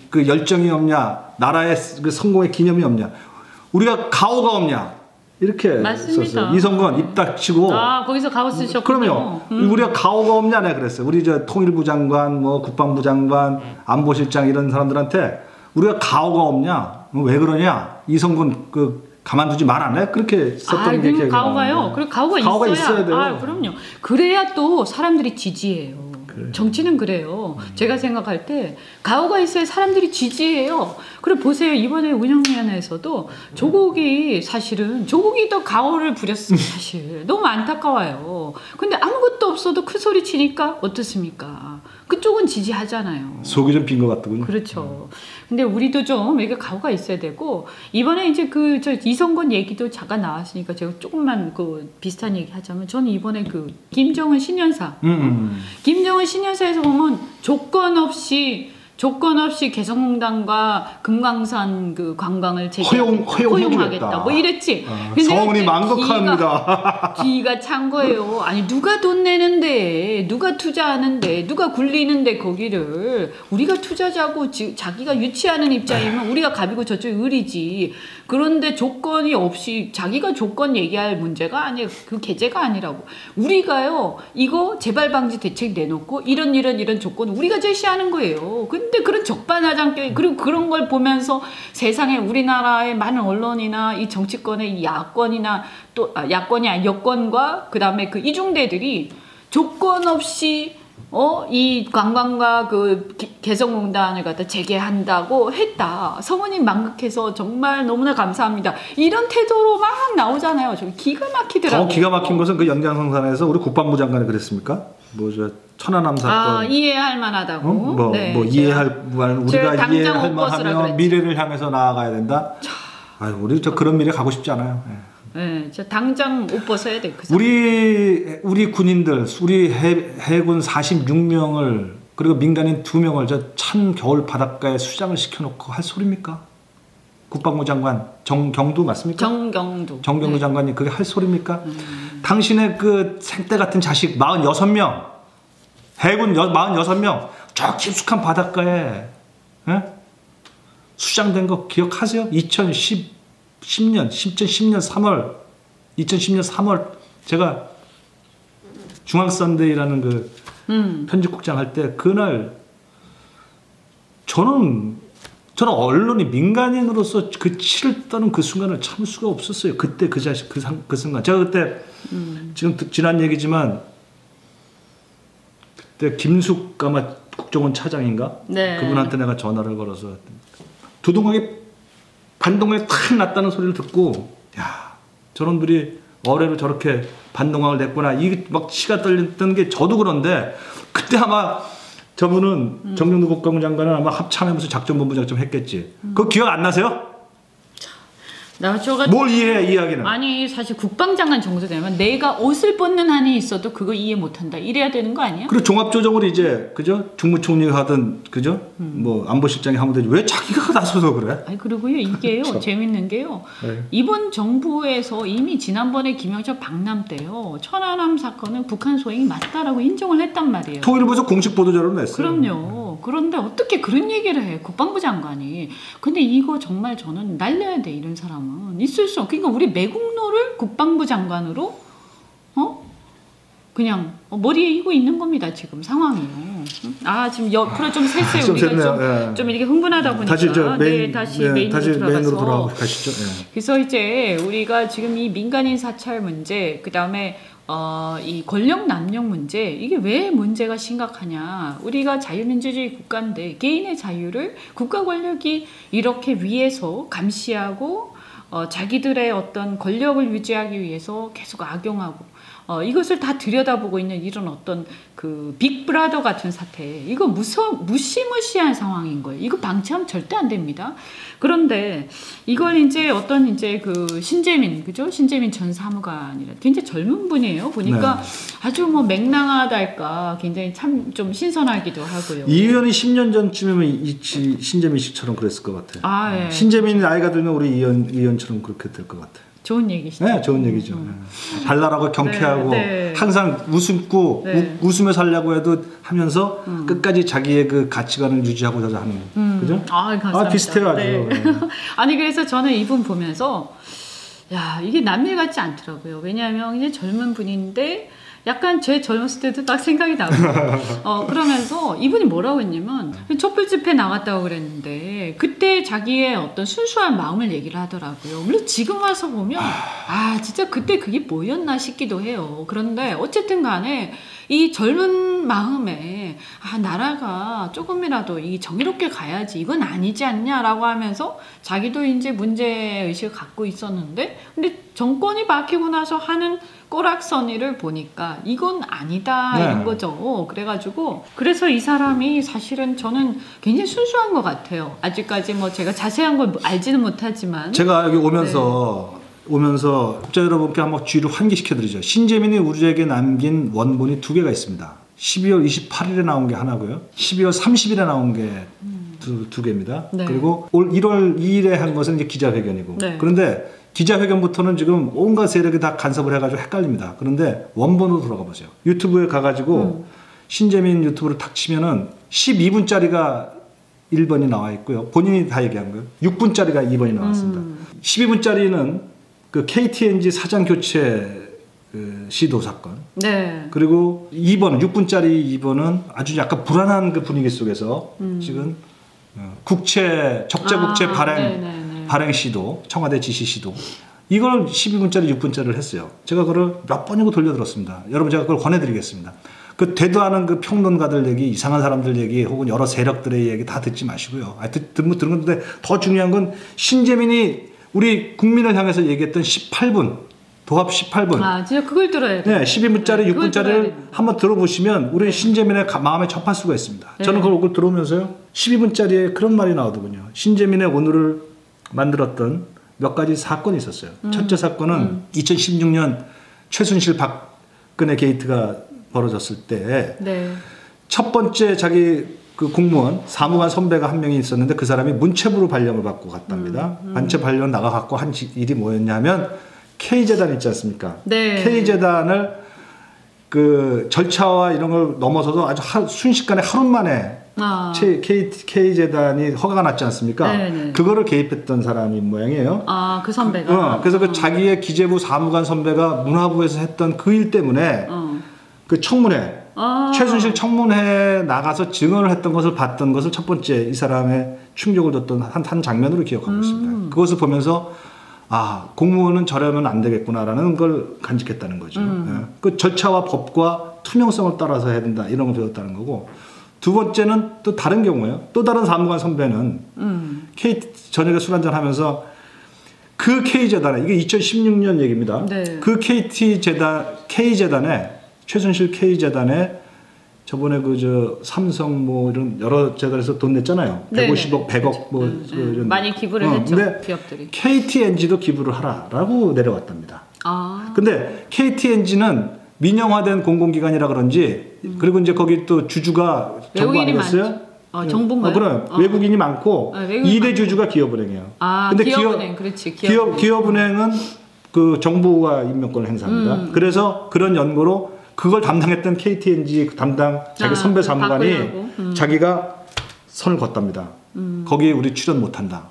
[SPEAKER 2] 그 열정이 없냐, 나라의 그 성공의 기념이 없냐, 우리가 가오가 없냐 이렇게
[SPEAKER 1] 맞습니다.
[SPEAKER 2] 썼어요. 이선건 입 닥치고.
[SPEAKER 1] 거기서 가오 쓰셨군요.
[SPEAKER 2] 그럼요. 우리가 가오가 없냐 내가 그랬어요. 우리 저 통일부 장관, 뭐 국방부 장관, 안보실장 이런 사람들한테 우리가 가오가 없냐, 왜 그러냐, 이선건 가만두지 말아내 그렇게 썼던 게 기억이 나요.
[SPEAKER 1] 가오가요. 그리고 가오가
[SPEAKER 2] 있어야 돼요.
[SPEAKER 1] 그럼요. 그래야 또 사람들이 지지해요. 정치는 그래요. 제가 생각할 때 가오가 있어야 사람들이 지지해요. 그리고 보세요. 이번에 운영위원회에서도 조국이 더 가오를 부렸어요. 사실 너무 안타까워요. 근데 아무것도 없어도 큰 소리 치니까 어떻습니까? 그쪽은 지지하잖아요.
[SPEAKER 2] 속이 좀 빈 것 같더군요.
[SPEAKER 1] 그렇죠. 근데 우리도 좀 이렇게 가오가 있어야 되고 이번에 이제 저 이선건 얘기도 잠깐 나왔으니까 제가 조금만 비슷한 얘기 하자면 저는 이번에 김정은 신년사 김정은 신년사에서 보면 조건 없이 개성공단과 금강산 관광을 허용하겠다. 뭐 이랬지.
[SPEAKER 2] 성은이 망극합니다.
[SPEAKER 1] 뒤가 찬 거예요. 아니 누가 돈 내는데, 누가 투자하는데, 누가 굴리는데 거기를 우리가 투자자고 자기가 유치하는 입장이면 우리가 갑이고 저쪽이 을이지. 그런데 조건이 없이 자기가 조건 얘기할 문제가 아니에요. 그 계제가 아니라고. 우리가요 이거 재발 방지 대책 내놓고 이런 조건 우리가 제시하는 거예요. 근데 그런 적반하장교 그리고 그런 걸 보면서 세상에 우리나라의 많은 언론이나 이 정치권의 야권이나 또 야권이 아니 여권과 그 다음에 이중대들이 조건 없이 이 관광과 개성공단을 갖다 재개한다고 했다. 성은이 망극해서 정말 너무나 감사합니다. 이런 태도로 막 나오잖아요. 저 기가 막히더라고요.
[SPEAKER 2] 더 기가 막힌 것은 그 연장성산에서 우리 국방부 장관이 그랬습니까? 천안함 사건.
[SPEAKER 1] 이해할 만하다고.
[SPEAKER 2] 이해할 만 우리가 이해할 만하면 미래를 향해서 나아가야 된다. 우리 그런 미래 가고 싶지 않아요.
[SPEAKER 1] 네, 저 당장 옷 벗어야 돼.
[SPEAKER 2] 우리 군인들, 우리 해군 46명을 그리고 민간인 2명을 저 찬 겨울 바닷가에 수장을 시켜놓고 할 소리입니까? 국방부 장관 정경두 맞습니까? 정경두 장관님 그게 할 소리입니까? 당신의 생떼 같은 자식 46명 해군 46명 저 깊숙한 바닷가에 수장된 거 기억하세요? 2010년 3월 제가 중앙선대위라는 편집국장 할 때 그날 저는 언론이 민간인으로서 치를 떠는 그 순간을 참을 수가 없었어요. 그때 그 순간 제가 그때 지금 지난 얘기지만 그때 김숙 아마 국정원 차장인가 그분한테 내가 전화를 걸어서 반동강이 탁 났다는 소리를 듣고 저놈들이 어뢰로 저렇게 반동강을 냈구나. 이게 막 치가 떨렸던 게 저도 그런데 그때 아마 저분은 정영도 국방부 장관은 아마 합참에 무슨 작전본부장 좀 했겠지. 그거 기억 안 나세요? 뭘 이해해 이야기는?
[SPEAKER 1] 아니 사실 국방장관 정도 되면 내가 옷을 벗는 한이 있어도 그거 이해 못한다 이래야 되는 거 아니야?
[SPEAKER 2] 그리고 종합조정을 이제 그죠? 국무총리가 하든 그죠? 뭐 안보실장이 하면 되지 왜 자기가 나서서 그래?
[SPEAKER 1] 아니 그리고요 이게요 재밌는 게요
[SPEAKER 2] 네.
[SPEAKER 1] 이번 정부에서 이미 지난번에 김영철 박람 때요 천안함 사건은 북한 소행이 맞다라고 인정을 했단 말이에요.
[SPEAKER 2] 통일부에서 공식 보도자료를 냈어요.
[SPEAKER 1] 그럼요. 그런데 어떻게 그런 얘기를 해 국방부 장관이. 근데 이거 정말 저는 날려야 돼 이런 사람은. 있을 수 없. 그러니까 우리 매국노를 국방부 장관으로 그냥 머리에 이고 있는 겁니다 지금 상황이요. 아 지금 옆으로 좀 샜어요.
[SPEAKER 2] 좀
[SPEAKER 1] 우리가 좀 이렇게 흥분하다 보니까
[SPEAKER 2] 다시 저 메인,
[SPEAKER 1] 다시
[SPEAKER 2] 네,
[SPEAKER 1] 메인으로
[SPEAKER 2] 다시
[SPEAKER 1] 들어가서
[SPEAKER 2] 메인으로 돌아가시죠. 네.
[SPEAKER 1] 그래서 이제 우리가 지금 이 민간인 사찰 문제 그 다음에 이 권력 남용 문제 이게 왜 문제가 심각하냐. 우리가 자유민주주의 국가인데 개인의 자유를 국가 권력이 이렇게 위에서 감시하고 자기들의 어떤 권력을 유지하기 위해서 계속 악용하고 이것을 다 들여다보고 있는 이런 어떤 그 빅브라더 같은 사태 이거 무시무시한 상황인 거예요. 이거 방치하면 절대 안 됩니다. 그런데 이걸 이제 어떤 이제 그 신재민 그죠? 신재민 전 사무관이라 굉장히 젊은 분이에요. 보니까 아주 뭐 맹랑하달까 굉장히 참 좀 신선하기도 하고요.
[SPEAKER 2] 이 의원이 10년 전쯤이면 신재민 씨처럼 그랬을 것 같아요.
[SPEAKER 1] 예.
[SPEAKER 2] 신재민이 나이가 들면 우리 이 의원처럼 그렇게 될 것 같아요.
[SPEAKER 1] 좋은 얘기시죠.
[SPEAKER 2] 네, 좋은 얘기죠. 발랄하고 경쾌하고
[SPEAKER 1] 네.
[SPEAKER 2] 항상 웃고 웃으며 살려고 해도 하면서 끝까지 자기의 그 가치관을 유지하고자 하는 그죠?
[SPEAKER 1] 감사합니다.
[SPEAKER 2] 비슷해요 아주.
[SPEAKER 1] 네. 아니 그래서 저는 이분 보면서 야 이게 남일 같지 않더라고요. 왜냐하면 이제 젊은 분인데 약간 제 젊었을 때도 딱 생각이 나고 그러면서 이분이 뭐라고 했냐면 촛불 집회 나갔다고 그랬는데 그때 자기의 어떤 순수한 마음을 얘기를 하더라고요. 물론 지금 와서 보면 진짜 그때 그게 뭐였나 싶기도 해요. 그런데 어쨌든 간에 이 젊은 마음에 나라가 조금이라도 이 정의롭게 가야지 이건 아니지 않냐라고 하면서 자기도 이제 문제의식을 갖고 있었는데 근데 정권이 바뀌고 나서 하는 꼬락서니를 보니까 이건 아니다 이런 거죠. 그래가지고 그래서 이 사람이 사실은 저는 굉장히 순수한 것 같아요. 아직까지 뭐 제가 자세한 걸 알지는 못하지만
[SPEAKER 2] 제가 여기 오면서 국자 여러분께 한번 주의를 환기시켜드리죠. 신재민이 우리에게 남긴 원본이 2개가 있습니다. 12월 28일에 나온 게 하나고요. 12월 30일에 나온 게 두 개입니다.
[SPEAKER 1] 네.
[SPEAKER 2] 그리고 올 1월 2일에 한 것은 이제 기자회견이고.
[SPEAKER 1] 네.
[SPEAKER 2] 그런데 기자회견부터는 지금 온갖 세력이 다 간섭을 해가지고 헷갈립니다. 그런데 원본으로 돌아가 보세요. 유튜브에 가가지고 신재민 유튜브를 탁 치면은 12분짜리가 1번이 나와 있고요. 본인이 다 얘기한 거예요. 6분짜리가 2번이 나왔습니다. 12분짜리는 그 KTNG 사장 교체 그 시도 사건.
[SPEAKER 1] 네.
[SPEAKER 2] 그리고 2번, 6분짜리 2번은 아주 약간 불안한 그 분위기 속에서 지금 적재국채 발행 시도, 청와대 지시 시도. 이걸 12분짜리, 6분짜리를 했어요. 제가 그걸 몇 번이고 돌려들었습니다. 여러분 제가 그걸 권해드리겠습니다. 그 되도 않은 그 평론가들 얘기, 이상한 사람들 얘기, 혹은 여러 세력들의 얘기 다 듣지 마시고요. 들은 건데 더 중요한 건 신재민이 우리 국민을 향해서 얘기했던 18분, 도합 18분.
[SPEAKER 1] 진짜 그걸 들어야 돼요.
[SPEAKER 2] 네, 12분짜리, 6분짜리를 한번 들어보시면 우리 신재민의 마음에 접할 수가 있습니다.
[SPEAKER 1] 네.
[SPEAKER 2] 저는 그걸 들어오면서요. 12분짜리에 그런 말이 나오더군요. 신재민의 오늘을 만들었던 몇 가지 사건이 있었어요. 첫째 사건은 2016년 최순실 박근혜 게이트가 벌어졌을 때 첫 번째 자기 그 공무원 사무관 선배가 한 명이 있었는데 그 사람이 문체부로 발령을 받고 갔답니다. 문체 발령 나가갖고 한 일이 뭐였냐면 K재단 있지 않습니까?
[SPEAKER 1] 네.
[SPEAKER 2] K재단을 그 절차와 이런 걸 넘어서도 아주 순식간에 하루 만에 K재단이 허가가 났지 않습니까?
[SPEAKER 1] 네네.
[SPEAKER 2] 그거를 개입했던 사람인 모양이에요.
[SPEAKER 1] 그 선배가.
[SPEAKER 2] 그래서 그 자기의 기재부 사무관 선배가 문화부에서 했던 그 일 때문에 그 청문회 최순실 청문회에 나가서 증언을 했던 것을 봤던 것을 첫 번째 이 사람의 충격을 줬던 한 장면으로 기억하고 있습니다. 그것을 보면서 공무원은 저러면 안 되겠구나라는 걸 간직했다는 거죠. 그 절차와 법과 투명성을 따라서 해야 된다 이런 걸 배웠다는 거고 두 번째는 또 다른 경우예요. 또 다른 사무관 선배는 저녁에 술 한잔 하면서 그 K재단에 이게 2016년 얘기입니다.
[SPEAKER 1] 네.
[SPEAKER 2] 그 K재단에 최순실 K재단에 저번에 삼성 뭐 이런 여러 재단에서 돈 냈잖아요. 150억, 100억 뭐 이런.
[SPEAKER 1] 많이 기부를 했죠.
[SPEAKER 2] 근데
[SPEAKER 1] 기업들이.
[SPEAKER 2] KTNG도 기부를 하라라고 내려왔답니다.
[SPEAKER 1] 아.
[SPEAKER 2] 근데 KTNG는 민영화된 공공기관이라 그런지 그리고 이제 거기 또 주주가 정부 아니겠어요?
[SPEAKER 1] 정부인가요?
[SPEAKER 2] 그럼 외국인이 많고
[SPEAKER 1] 외국인
[SPEAKER 2] 2대 주주가 기업은행이에요.
[SPEAKER 1] 근데 기업은행, 그렇지.
[SPEAKER 2] 기업은행은 그 정부가 임명권을 행사합니다. 그래서 그런 연고로 그걸 담당했던 KTNG 담당 자기 선배 사무관이 자기가 선을 걷답니다. 거기에 우리 출연 못한다.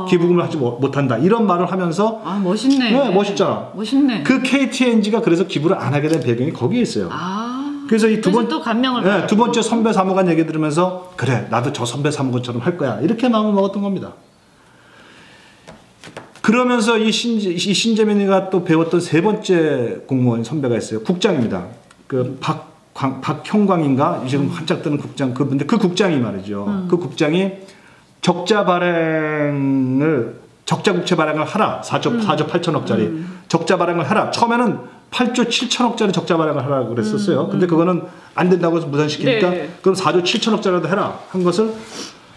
[SPEAKER 2] 기부금을 하지 못한다. 이런 말을 하면서
[SPEAKER 1] 멋있네.
[SPEAKER 2] 네, 멋있잖아.
[SPEAKER 1] 멋있네.
[SPEAKER 2] 그 KTNG가 그래서 기부를 안 하게 된 배경이 거기에 있어요. 그래서 이
[SPEAKER 1] 또 감명을
[SPEAKER 2] 두 번째 선배 사무관 얘기 들으면서 그래 나도 저 선배 사무관처럼 할 거야 이렇게 마음을 먹었던 겁니다. 그러면서 이 신재민이가 또 배웠던 세 번째 공무원 선배가 있어요. 국장입니다. 그 박형광인가 지금 한짝 뜨는 국장 그분데 그 국장이 말이죠. 그 국장이 적자 국채 발행을 하라. 4조 8천억짜리 적자 발행을 하라. 처음에는 8조 7천억짜리 적자 발행을 하라고 그랬었어요. 근데 그거는 안 된다고 해서 무산시키니까 그럼 4조 7천억짜리라도 해라 한 것을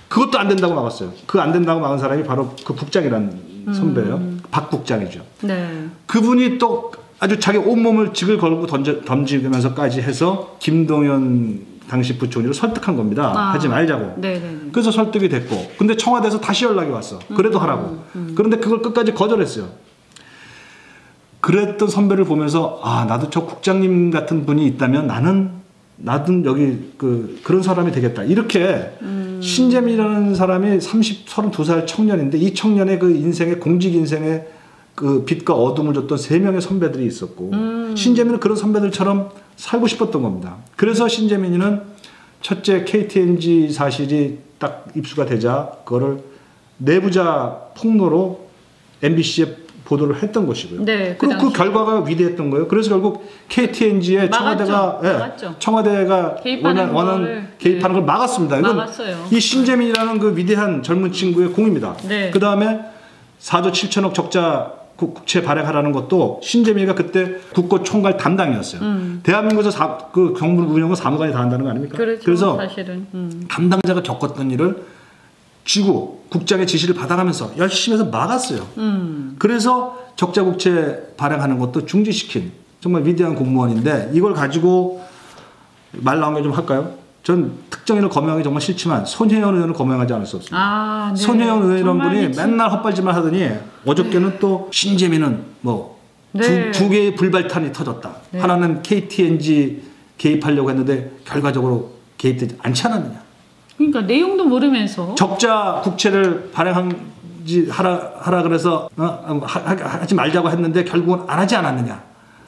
[SPEAKER 2] 그것도 안 된다고 막았어요. 그 안 된다고 막은 사람이 바로 그 국장이라는 선배예요. 박 국장이죠.
[SPEAKER 1] 네.
[SPEAKER 2] 그분이 또 아주 자기 온몸을 직을 걸고 던지면서까지 해서 김동연 당시 부총리를 설득한 겁니다. 하지 말자고.
[SPEAKER 1] 네네.
[SPEAKER 2] 그래서 설득이 됐고 근데 청와대에서 다시 연락이 왔어. 그래도 하라고. 그런데 그걸 끝까지 거절했어요. 그랬던 선배를 보면서 나도 저 국장님 같은 분이 있다면 나도 여기 그런 사람이 되겠다. 이렇게 신재민이라는 사람이 32살 청년인데 이 청년의 그 인생의 공직 인생의 그 빛과 어둠을 줬던 3명의 선배들이 있었고 신재민은 그런 선배들처럼 살고 싶었던 겁니다. 그래서 신재민이는 첫째 KTNG 사실이 딱 입수가 되자 그거를 내부자 폭로로 MBC에 보도를 했던 것이고요.
[SPEAKER 1] 네,
[SPEAKER 2] 그리고 그 결과가 위대했던 거예요. 그래서 결국 KTNG에 청와대가 원하는 개입하는 걸 막았습니다. 이건
[SPEAKER 1] 막았어요.
[SPEAKER 2] 이 신재민이라는 그 위대한 젊은 친구의 공입니다.
[SPEAKER 1] 네.
[SPEAKER 2] 그 다음에 4조 7천억 적자 국채 발행하라는 것도 신재민이가 그때 국고총괄 담당이었어요. 대한민국에서 그 정부 운영은 사무관이 다 한다는 거 아닙니까?
[SPEAKER 1] 그렇죠,
[SPEAKER 2] 그래서
[SPEAKER 1] 사실은.
[SPEAKER 2] 담당자가 겪었던 일을 쥐고 국장의 지시를 받아가면서 열심히 해서 막았어요. 그래서 적자 국채 발행하는 것도 중지시킨 정말 위대한 공무원인데 이걸 가지고 말 나온 게 좀 할까요? 전 특정인을 검명하기 정말 싫지만 손혜원 의원을 검명하지 않을 수 없습니다.
[SPEAKER 1] 네.
[SPEAKER 2] 손혜원 의원 분이 맨날 헛발질만 하더니 어저께는 또 신재민은 두 개의 불발탄이 터졌다. 하나는 KTNG 개입하려고 했는데 결과적으로 개입되지 않지 않았느냐.
[SPEAKER 1] 그러니까 내용도 모르면서
[SPEAKER 2] 적자 국채를 하라 그래서 하지 말자고 했는데 결국은 안 하지 않았느냐.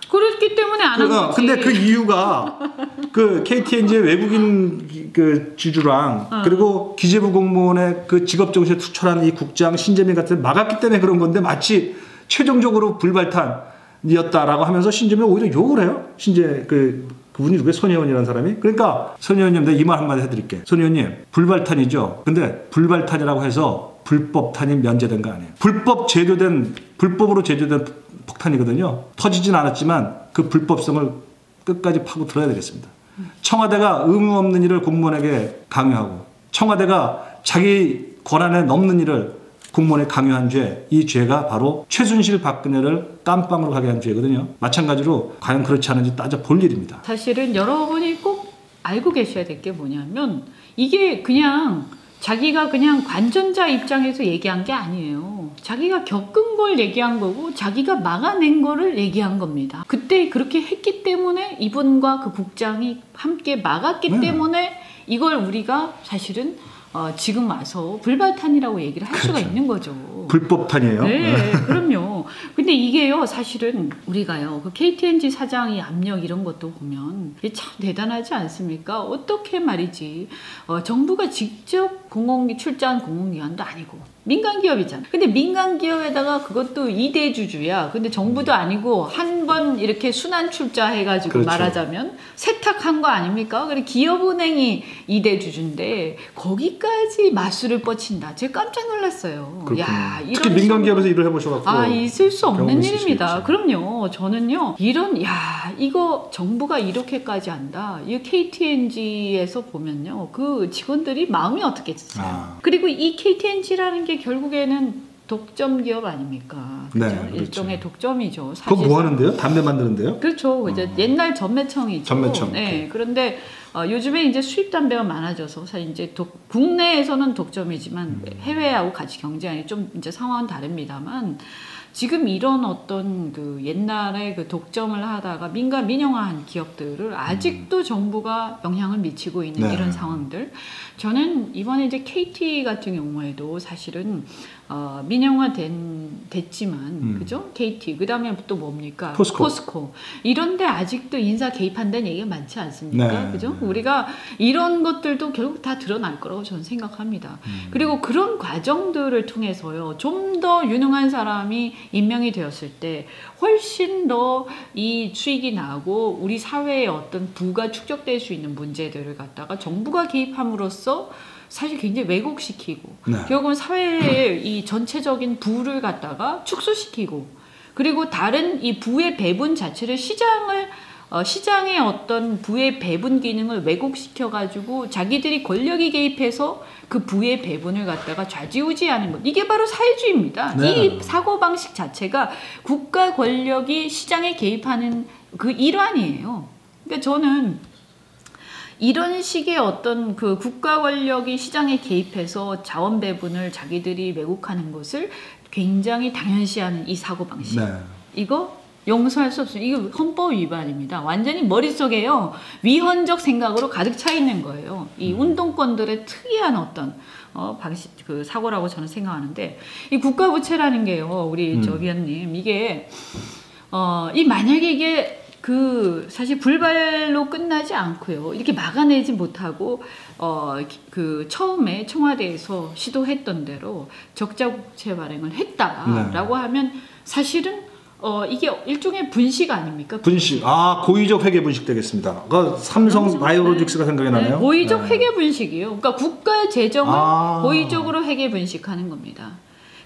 [SPEAKER 1] 그렇기 때문에 안 한 거지.
[SPEAKER 2] 근데 그 이유가 그 KTNG의 외국인 그 주주랑 그리고 기재부 공무원의 그 직업 정신에 투철하는 이 국장 신재민 같은 막았기 때문에 그런 건데 마치 최종적으로 불발탄이었다라고 하면서 신재민 오히려 욕을 해요. 그분이 누구예요? 손혜원이라는 사람이. 그러니까 손혜원님 내가 이 말 한마디 해드릴게. 손혜원님 불발탄이죠. 근데 불발탄이라고 해서 불법탄이 면제된 거 아니에요. 불법으로 제조된 폭탄이거든요. 터지진 않았지만 그 불법성을 끝까지 파고 들어야 되겠습니다. 청와대가 의무 없는 일을 공무원에게 강요하고 청와대가 자기 권한에 넘는 일을 공무원에 강요한 죄, 이 죄가 바로 최순실 박근혜를 깜빵으로 가게 한 죄거든요. 마찬가지로 과연 그렇지 않은지 따져볼 일입니다.
[SPEAKER 1] 사실은 여러분이 꼭 알고 계셔야 될 게 뭐냐면 이게 그냥 자기가 그냥 관전자 입장에서 얘기한 게 아니에요. 자기가 겪은 걸 얘기한 거고 자기가 막아낸 거를 얘기한 겁니다. 그때 그렇게 했기 때문에 이분과 그 국장이 함께 막았기 때문에 이걸 우리가 사실은 지금 와서 불발탄이라고 얘기를 할 수가 있는 거죠.
[SPEAKER 2] 불법탄이에요.
[SPEAKER 1] 네, 그럼요. 근데 이게요, 사실은 우리가요, 그 KTNG 사장의 압력 이런 것도 보면 이게 참 대단하지 않습니까? 어떻게 말이지, 정부가 직접 출자한 공공기관도 아니고, 민간 기업이잖아. 근데 민간 기업에다가 그것도 2대 주주야. 근데 정부도 아니고 한 번 이렇게 순환 출자 해가지고
[SPEAKER 2] 그렇죠.
[SPEAKER 1] 말하자면 세탁한 거 아닙니까? 그래 기업은행이 2대 주주인데 거기까지 마술을 뻗친다. 제가 깜짝 놀랐어요.
[SPEAKER 2] 그렇군요.
[SPEAKER 1] 야,
[SPEAKER 2] 특히
[SPEAKER 1] 이런
[SPEAKER 2] 민간
[SPEAKER 1] 식으로-
[SPEAKER 2] 기업에서 일을 해보셔갖고
[SPEAKER 1] 아, 있을 수 없는
[SPEAKER 2] 경험이 있으시겠죠.
[SPEAKER 1] 일입니다. 그럼요. 저는요, 이거 정부가 이렇게까지 한다. 이 KTNG에서 보면요, 그 직원들이 마음이 어떻겠어요.
[SPEAKER 2] 아.
[SPEAKER 1] 그리고 이 KTNG라는 게 결국에는 독점 기업 아닙니까?
[SPEAKER 2] 네,
[SPEAKER 1] 그죠?
[SPEAKER 2] 그렇죠.
[SPEAKER 1] 일종의 독점이죠.
[SPEAKER 2] 그거
[SPEAKER 1] 사실상.
[SPEAKER 2] 뭐 하는데요? 담배 만드는데요?
[SPEAKER 1] 그렇죠. 이제 옛날 전매청이죠.
[SPEAKER 2] 전매청.
[SPEAKER 1] 네. 그런데 요즘에 이제 수입 담배가 많아져서 사실 이제 국내에서는 독점이지만 해외하고 같이 경쟁하니 좀 이제 상황은 다릅니다만 지금 이런 어떤 그 옛날에 그 독점을 하다가 민영화한 기업들을 아직도 정부가 영향을 미치고 있는
[SPEAKER 2] 네.
[SPEAKER 1] 이런 상황들. 저는 이번에 이제 KT 같은 경우에도 사실은 민영화 됐지만 그죠? KT 그다음에 또 뭡니까? 포스코 이런데 아직도 인사 개입한다는 얘기가 많지 않습니까?
[SPEAKER 2] 네.
[SPEAKER 1] 그죠? 우리가 이런 것들도 결국 다 드러날 거라고 저는 생각합니다. 그리고 그런 과정들을 통해서요. 좀 더 유능한 사람이 임명이 되었을 때 훨씬 더 이 수익이 나고 우리 사회에 어떤 부가 축적될 수 있는 문제들을 갖다가 정부가 개입함으로써 사실 굉장히 왜곡시키고
[SPEAKER 2] 네.
[SPEAKER 1] 결국은 사회의 이 전체적인 부를 갖다가 축소시키고 그리고 다른 이 부의 배분 자체를 시장의 어떤 부의 배분 기능을 왜곡시켜가지고 자기들이 권력이 개입해서 그 부의 배분을 갖다가 좌지우지하는 것. 이게 바로 사회주의입니다.
[SPEAKER 2] 네.
[SPEAKER 1] 이 사고방식 자체가 국가 권력이 시장에 개입하는 그 일환이에요. 그러니까 저는 이런 식의 어떤 그 국가 권력이 시장에 개입해서 자원 배분을 자기들이 왜곡하는 것을 굉장히 당연시하는 이 사고방식.
[SPEAKER 2] 네.
[SPEAKER 1] 이거 용서할 수 없어요. 이거 헌법 위반입니다. 완전히 머릿속에요. 위헌적 생각으로 가득 차 있는 거예요. 이 운동권들의 특이한 어떤 방식 그 사고라고 저는 생각하는데 이 국가부채라는 게요. 우리 저 위원님 이게 이 만약에 이게 그 사실 불발로 끝나지 않고요. 이렇게 막아내지 못하고 그 처음에 청와대에서 시도했던 대로 적자국채 발행을 했다라고 하면 사실은 이게 일종의 분식 아닙니까?
[SPEAKER 2] 분식. 아, 고의적 회계 분식 되겠습니다. 그 삼성 바이오로직스가 생각이 나네요.
[SPEAKER 1] 고의적
[SPEAKER 2] 네.
[SPEAKER 1] 회계 분식이에요. 그러니까 국가의 재정을 고의적으로 회계 분식하는 겁니다.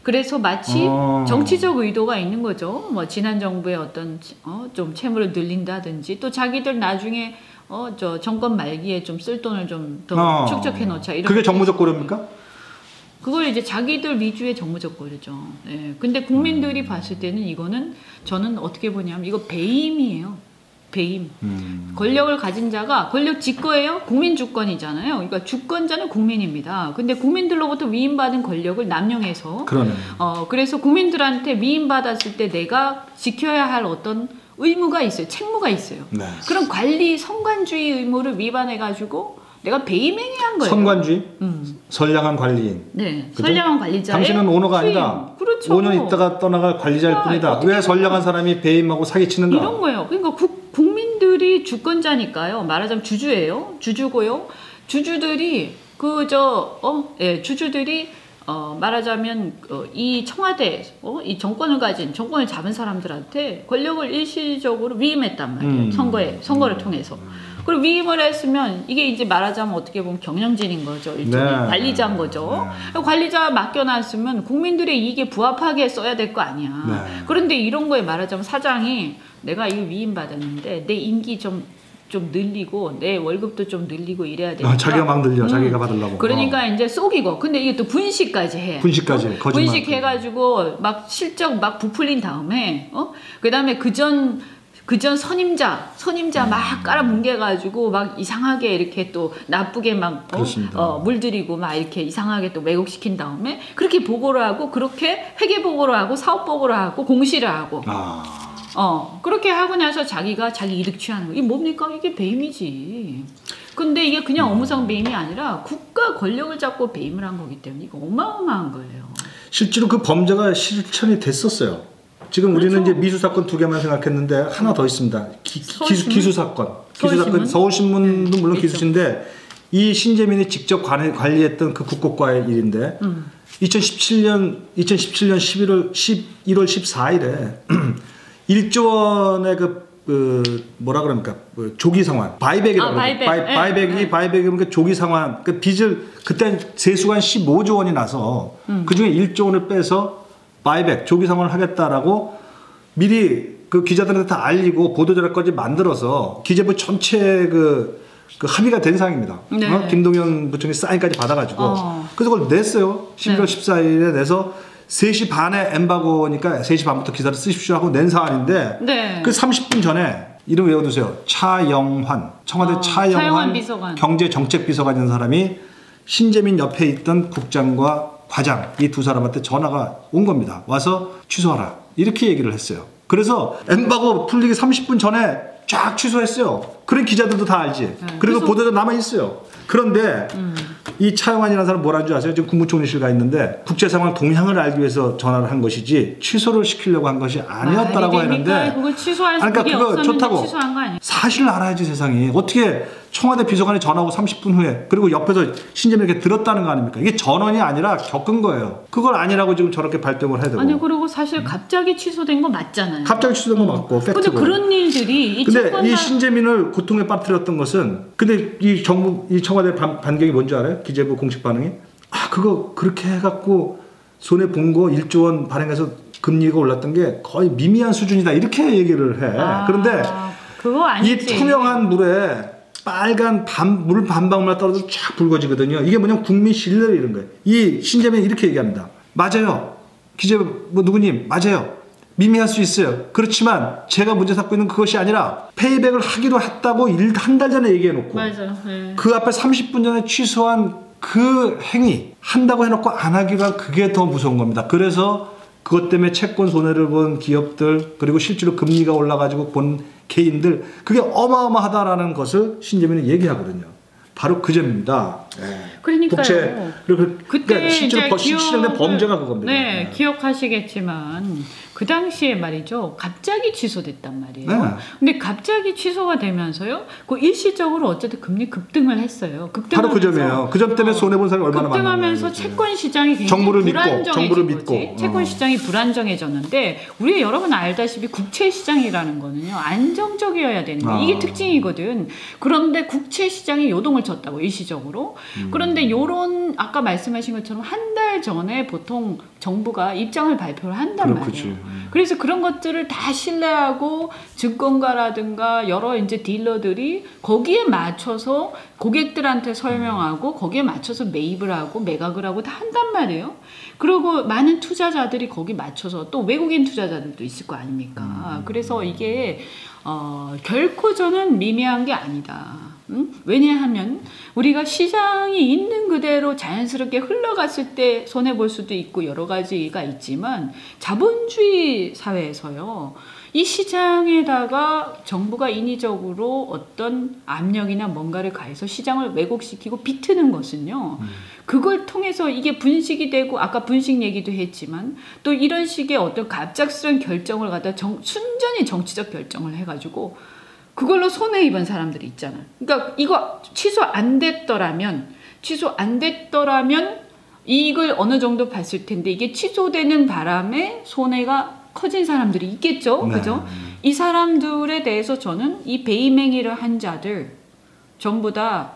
[SPEAKER 1] 그래서 마치 정치적 의도가 있는 거죠. 뭐 지난 정부의 어떤 좀 채무를 늘린다든지 또 자기들 나중에 저 정권 말기에 좀 쓸 돈을 좀 더 축적해 놓자 이런.
[SPEAKER 2] 그게 정무적 고려입니까?
[SPEAKER 1] 그걸 이제 자기들 위주의 정무적 고려죠. 예. 근데 국민들이 봤을 때는 이거는 저는 어떻게 보냐면 이거 배임이에요. 배임. 권력을 가진 자가 권력 직거예요. 국민 주권이잖아요. 그러니까 주권자는 국민입니다. 근데 국민들로부터 위임받은 권력을 남용해서
[SPEAKER 2] 그러네.
[SPEAKER 1] 그래서 국민들한테 위임받았을 때 내가 지켜야 할 어떤 의무가 있어요. 책무가 있어요.
[SPEAKER 2] 네.
[SPEAKER 1] 그런 관리 선관주의 의무를 위반해 가지고 내가 배임행위한 거예요.
[SPEAKER 2] 선관주의, 선량한 관리인.
[SPEAKER 1] 네,
[SPEAKER 2] 그죠?
[SPEAKER 1] 선량한 관리자의
[SPEAKER 2] 당신은 오너가
[SPEAKER 1] 수임.
[SPEAKER 2] 아니다.
[SPEAKER 1] 그렇죠.
[SPEAKER 2] 5년 있다가 떠나갈 관리자일 뿐이다. 왜 선량한 사람이 배임하고 사기치는가?
[SPEAKER 1] 이런 거예요. 그러니까 국민들이 주권자니까요. 말하자면 주주예요. 주주고요. 주주들이 주주들이 말하자면 이 청와대 이 정권을 잡은 사람들한테 권력을 일시적으로 위임했단 말이에요. 선거를 통해서. 그리고 위임을 했으면 이게 이제 말하자면 어떻게 보면 경영진인 거죠. 일종의
[SPEAKER 2] 네.
[SPEAKER 1] 관리자인 거죠.
[SPEAKER 2] 네.
[SPEAKER 1] 관리자 맡겨놨으면 국민들의 이익에 부합하게 써야 될 거 아니야.
[SPEAKER 2] 네.
[SPEAKER 1] 그런데 이런 거에 말하자면 사장이 내가 이거 위임받았는데 내 임기 좀 늘리고 내 월급도 좀 늘리고 이래야 되니까
[SPEAKER 2] 자기가 막 늘려. 자기가 받으려고.
[SPEAKER 1] 그러니까 이제 속이고 근데 이게 또 분식까지 해.
[SPEAKER 2] 분식까지. 거짓말.
[SPEAKER 1] 분식해가지고 막 실적 막 부풀린 다음에 그다음에 그전 선임자 막 깔아뭉개가지고 막 이상하게 이렇게 또 나쁘게 막 물들이고 막 이렇게 이상하게 또 왜곡시킨 다음에 그렇게 보고를 하고 그렇게 회계 보고를 하고 사업 보고를 하고 공시를 하고 그렇게 하고 나서 자기가 자기 이득 취하는 거. 이게 뭡니까? 이게 배임이지. 근데 이게 그냥 업무상 배임이 아니라 국가 권력을 잡고 배임을 한 거기 때문에 이거 어마어마한 거예요.
[SPEAKER 2] 실제로 그 범죄가 실천이 됐었어요. 지금
[SPEAKER 1] 그렇죠.
[SPEAKER 2] 우리는 이제 미수 사건 2개만 생각했는데 하나 더 있습니다. 기수 사건.
[SPEAKER 1] 서울신문?
[SPEAKER 2] 서울신문도 물론
[SPEAKER 1] 있죠.
[SPEAKER 2] 기수인데 이 신재민이 직접 관리했던 그 국고과의 일인데 2017년 11월 14일에 1조 원의 뭐라 그럽니까? 조기 상환. 바이백이라고. 바이백이 그러니까 조기 상환. 그 빚을 그때 세수가 한 15조 원이 나서 그중에 1조 원을 빼서 바이백, 조기 상환을 하겠다라고 미리 그 기자들한테 다 알리고 보도자료까지 만들어서 기재부 전체 그 합의가 된 사항입니다.
[SPEAKER 1] 네.
[SPEAKER 2] 김동연 부총리 사인까지 받아가지고 그래서 그걸 냈어요. 11월 14일에 내서 3시 반에 엠바고니까 3시 반부터 기사를 쓰십시오 하고 낸 사안인데
[SPEAKER 1] 네.
[SPEAKER 2] 그 30분 전에 이름 외워두세요. 차영환 청와대 차영환
[SPEAKER 1] 비서관.
[SPEAKER 2] 경제정책비서관이라는 사람이 신재민 옆에 있던 국장과 과장 이 두 사람한테 전화가 온 겁니다. 와서 취소하라 이렇게 얘기를 했어요. 그래서 엠바고 풀리기 30분 전에 쫙 취소했어요. 그런 기자들도 다 알지.
[SPEAKER 1] 네.
[SPEAKER 2] 그리고 보도자 남아있어요. 그런데 이 차영환이라는 사람 뭐라는 줄 아세요? 지금 국무총리실 가 있는데 국제 상황 동향을 알기 위해서 전화를 한 것이지 취소를 시키려고 한 것이 아니었다라고 했는데
[SPEAKER 1] 그걸 취소할
[SPEAKER 2] 그러니까
[SPEAKER 1] 그게
[SPEAKER 2] 그거
[SPEAKER 1] 없었는데
[SPEAKER 2] 좋다고.
[SPEAKER 1] 취소한 거 아니에요?
[SPEAKER 2] 사실을 알아야지 세상이. 어떻게 청와대 비서관이 전화하고 30분 후에 그리고 옆에서 신재민에게 들었다는 거 아닙니까? 이게 전원이 아니라 겪은 거예요. 그걸 아니라고 지금 저렇게 발동을 해야 되고.
[SPEAKER 1] 아니 그리고 사실 갑자기 취소된 거 맞잖아요.
[SPEAKER 2] 갑자기 취소된 거 맞고 팩트고.
[SPEAKER 1] 근데 그런 일들이
[SPEAKER 2] 근데 이 신재민을 고통에 빠뜨렸던 것은 근데 이 청와대 반격이 뭔지 알아요? 기재부 공식 반응이 그거 그렇게 해갖고 손해 본 거 1조 원 발행해서 금리가 올랐던 게 거의 미미한 수준이다 이렇게 얘기를 해. 그런데
[SPEAKER 1] 그거 아니지.
[SPEAKER 2] 이 투명한 물에 빨간 물 반방울만 떨어져서 쫙 붉어지거든요. 이게 뭐냐면 국민 신뢰를 잃은 거예요. 이 신재민이 이렇게 얘기합니다. 맞아요. 기재부 누구님 맞아요. 미미할 수 있어요. 그렇지만 제가 문제 삼고 있는 그것이 아니라 페이백을 하기로 했다고 한 달 전에 얘기해놓고
[SPEAKER 1] 맞아. 네.
[SPEAKER 2] 그 앞에 30분 전에 취소한 그 행위 한다고 해놓고 안 하기로 한 그게 더 무서운 겁니다. 그래서 그것 때문에 채권 손해를 본 기업들 그리고 실제로 금리가 올라가지고 본 개인들 그게 어마어마하다라는 것을 신재민은 얘기하거든요. 바로 그 점입니다.
[SPEAKER 1] 그러니까요.
[SPEAKER 2] 국채를
[SPEAKER 1] 그때
[SPEAKER 2] 실제로
[SPEAKER 1] 이제
[SPEAKER 2] 실행된 범죄가 그겁니다.
[SPEAKER 1] 네, 기억하시겠지만 그 당시에 말이죠. 갑자기 취소됐단 말이에요.
[SPEAKER 2] 네.
[SPEAKER 1] 근데 갑자기 취소가 되면서요. 그 일시적으로 어쨌든 금리 급등을 했어요.
[SPEAKER 2] 바로 그 점이에요. 그 점 때문에 손해 본 사람이 얼마나 많나요?
[SPEAKER 1] 급등하면서 채권 시장이 굉장히
[SPEAKER 2] 정부를
[SPEAKER 1] 불안정해진
[SPEAKER 2] 믿고.
[SPEAKER 1] 거지. 채권 시장이 불안정해졌는데 우리가 여러분 알다시피 국채 시장이라는 거는요. 안정적이어야 되는 거예요. 이게 특징이거든. 그런데 국채 시장이 요동을 쳤다고 일시적으로. 그런데 요런 아까 말씀하신 것처럼 한 달 전에 보통 정부가 입장을 발표를 한단 말이에요. 그래서 그런 것들을 다 신뢰하고 증권가라든가 여러 이제 딜러들이 거기에 맞춰서 고객들한테 설명하고 거기에 맞춰서 매입을 하고 매각을 하고 다 한단 말이에요. 그리고 많은 투자자들이 거기 맞춰서 또 외국인 투자자들도 있을 거 아닙니까? 그래서 이게 결코 저는 미미한 게 아니다. 왜냐하면 우리가 시장이 있는 그대로 자연스럽게 흘러갔을 때 손해볼 수도 있고 여러 가지가 있지만 자본주의 사회에서요. 이 시장에다가 정부가 인위적으로 어떤 압력이나 뭔가를 가해서 시장을 왜곡시키고 비트는 것은요. 그걸 통해서 이게 분식이 되고 아까 분식 얘기도 했지만 또 이런 식의 어떤 갑작스러운 결정을 갖다 순전히 정치적 결정을 해가지고 그걸로 손해 입은 사람들이 있잖아요. 그러니까 이거 취소 안 됐더라면 이익을 어느 정도 봤을 텐데 이게 취소되는 바람에 손해가 커진 사람들이 있겠죠.
[SPEAKER 2] 네.
[SPEAKER 1] 그죠? 이 사람들에 대해서 저는 이 배임행위를 한 자들 전부 다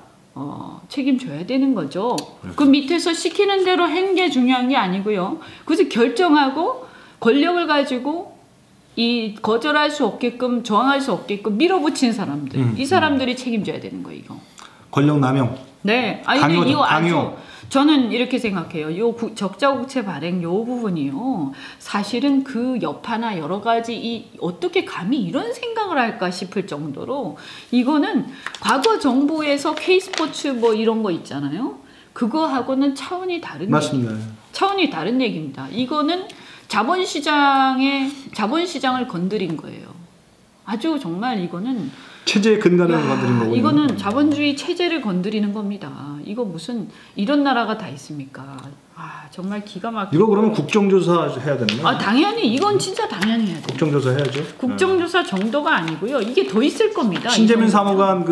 [SPEAKER 1] 책임져야 되는 거죠. 그 밑에서 시키는 대로 한 게 중요한 게 아니고요. 그래서 결정하고 권력을 가지고 이 거절할 수 없게끔 저항할 수 없게끔 밀어붙인 사람들 이 사람들이 책임져야 되는 거예요. 이거
[SPEAKER 2] 권력 남용.
[SPEAKER 1] 네, 근데 이거 아주 저는 이렇게 생각해요. 요 적자국채 발행 요 부분이요. 사실은 그 여파나 여러 가지 어떻게 감히 이런 생각을 할까 싶을 정도로 이거는 과거 정부에서 K스포츠 뭐 이런 거 있잖아요. 그거하고는 차원이 다른
[SPEAKER 2] 맞습니다.
[SPEAKER 1] 차원이 다른 얘기입니다. 이거는 자본시장을 건드린 거예요. 아주 정말 이거는
[SPEAKER 2] 체제의 근간을 건드린 거고.
[SPEAKER 1] 이거는 자본주의 체제를 건드리는 겁니다. 이거 무슨 이런 나라가 다 있습니까? 정말 기가 막히고.
[SPEAKER 2] 이거 그러면 국정조사 해야 되는 거예요?
[SPEAKER 1] 당연히 이건 진짜 당연히 해야 돼요.
[SPEAKER 2] 국정조사 해야죠.
[SPEAKER 1] 국정조사 정도가 아니고요. 이게 더 있을 겁니다.
[SPEAKER 2] 신재민 사무관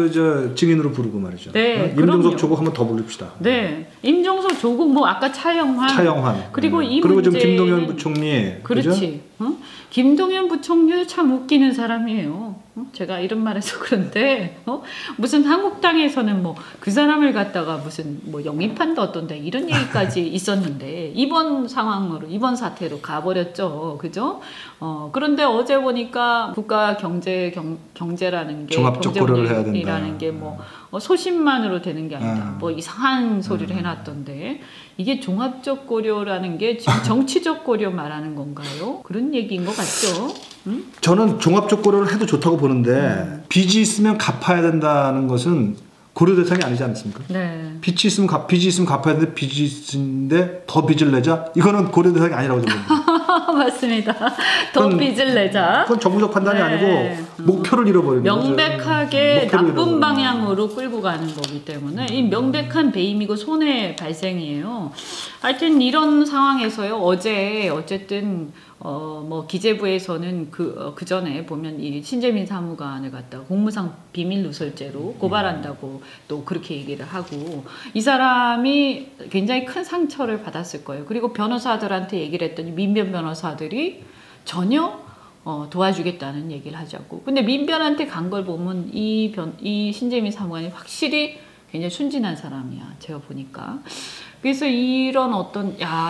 [SPEAKER 2] 증인으로 부르고 말이죠.
[SPEAKER 1] 네,
[SPEAKER 2] 임종석 조국 한번 더 부릅시다.
[SPEAKER 1] 네, 임종석 조국 뭐 아까 차영환
[SPEAKER 2] 그리고
[SPEAKER 1] 문제는
[SPEAKER 2] 지금 김동연 부총리.
[SPEAKER 1] 그렇지. 김동연 부총리 참 웃기는 사람이에요. 제가 이런 말해서 그런데 무슨 한국당에서는 뭐 그 사람을 갖다가 무슨 뭐 영입한다 어떤데 이런 얘기까지 있었는데 이번 상황으로 이번 사태로 가버렸죠. 그죠? 그런데 어제 보니까 국가 경제라는 게
[SPEAKER 2] 종합적 고려를 해야 된다.
[SPEAKER 1] 이라는 게 뭐 소신만으로 되는 게 아니다. 뭐 이상한 소리를 해놨던데 이게 종합적 고려라는 게 지금 정치적 고려 말하는 건가요? 그런 얘기인 것 같죠?
[SPEAKER 2] 저는 종합적 고려를 해도 좋다고 보는데 빚이 있으면 갚아야 된다는 것은 고려 대상이 아니지 않습니까?
[SPEAKER 1] 네.
[SPEAKER 2] 빚이 있으면 갚아야 되는데 빚이 있는데 더 빚을 내자? 이거는 고려 대상이 아니라고 저는 봅니다.
[SPEAKER 1] 맞습니다. 더 빚을 내자.
[SPEAKER 2] 그건 정부적 판단이 아니고 목표를 잃어버리는 거죠.
[SPEAKER 1] 명백하게 나쁜 방향으로 끌고 가는 거기 때문에 이 명백한 배임이고 손해 발생이에요. 하여튼 이런 상황에서요. 어제 어쨌든 뭐 기재부에서는 그 전에 보면 이 신재민 사무관을 갖다가 공무상 비밀 누설죄로 고발한다고 또 그렇게 얘기를 하고 이 사람이 굉장히 큰 상처를 받았을 거예요. 그리고 변호사들한테 얘기를 했더니 민변 변호사들이 전혀 도와주겠다는 얘기를 하자고. 근데 민변한테 간 걸 보면 이 신재민 사무관이 확실히 굉장히 순진한 사람이야. 제가 보니까. 그래서 이런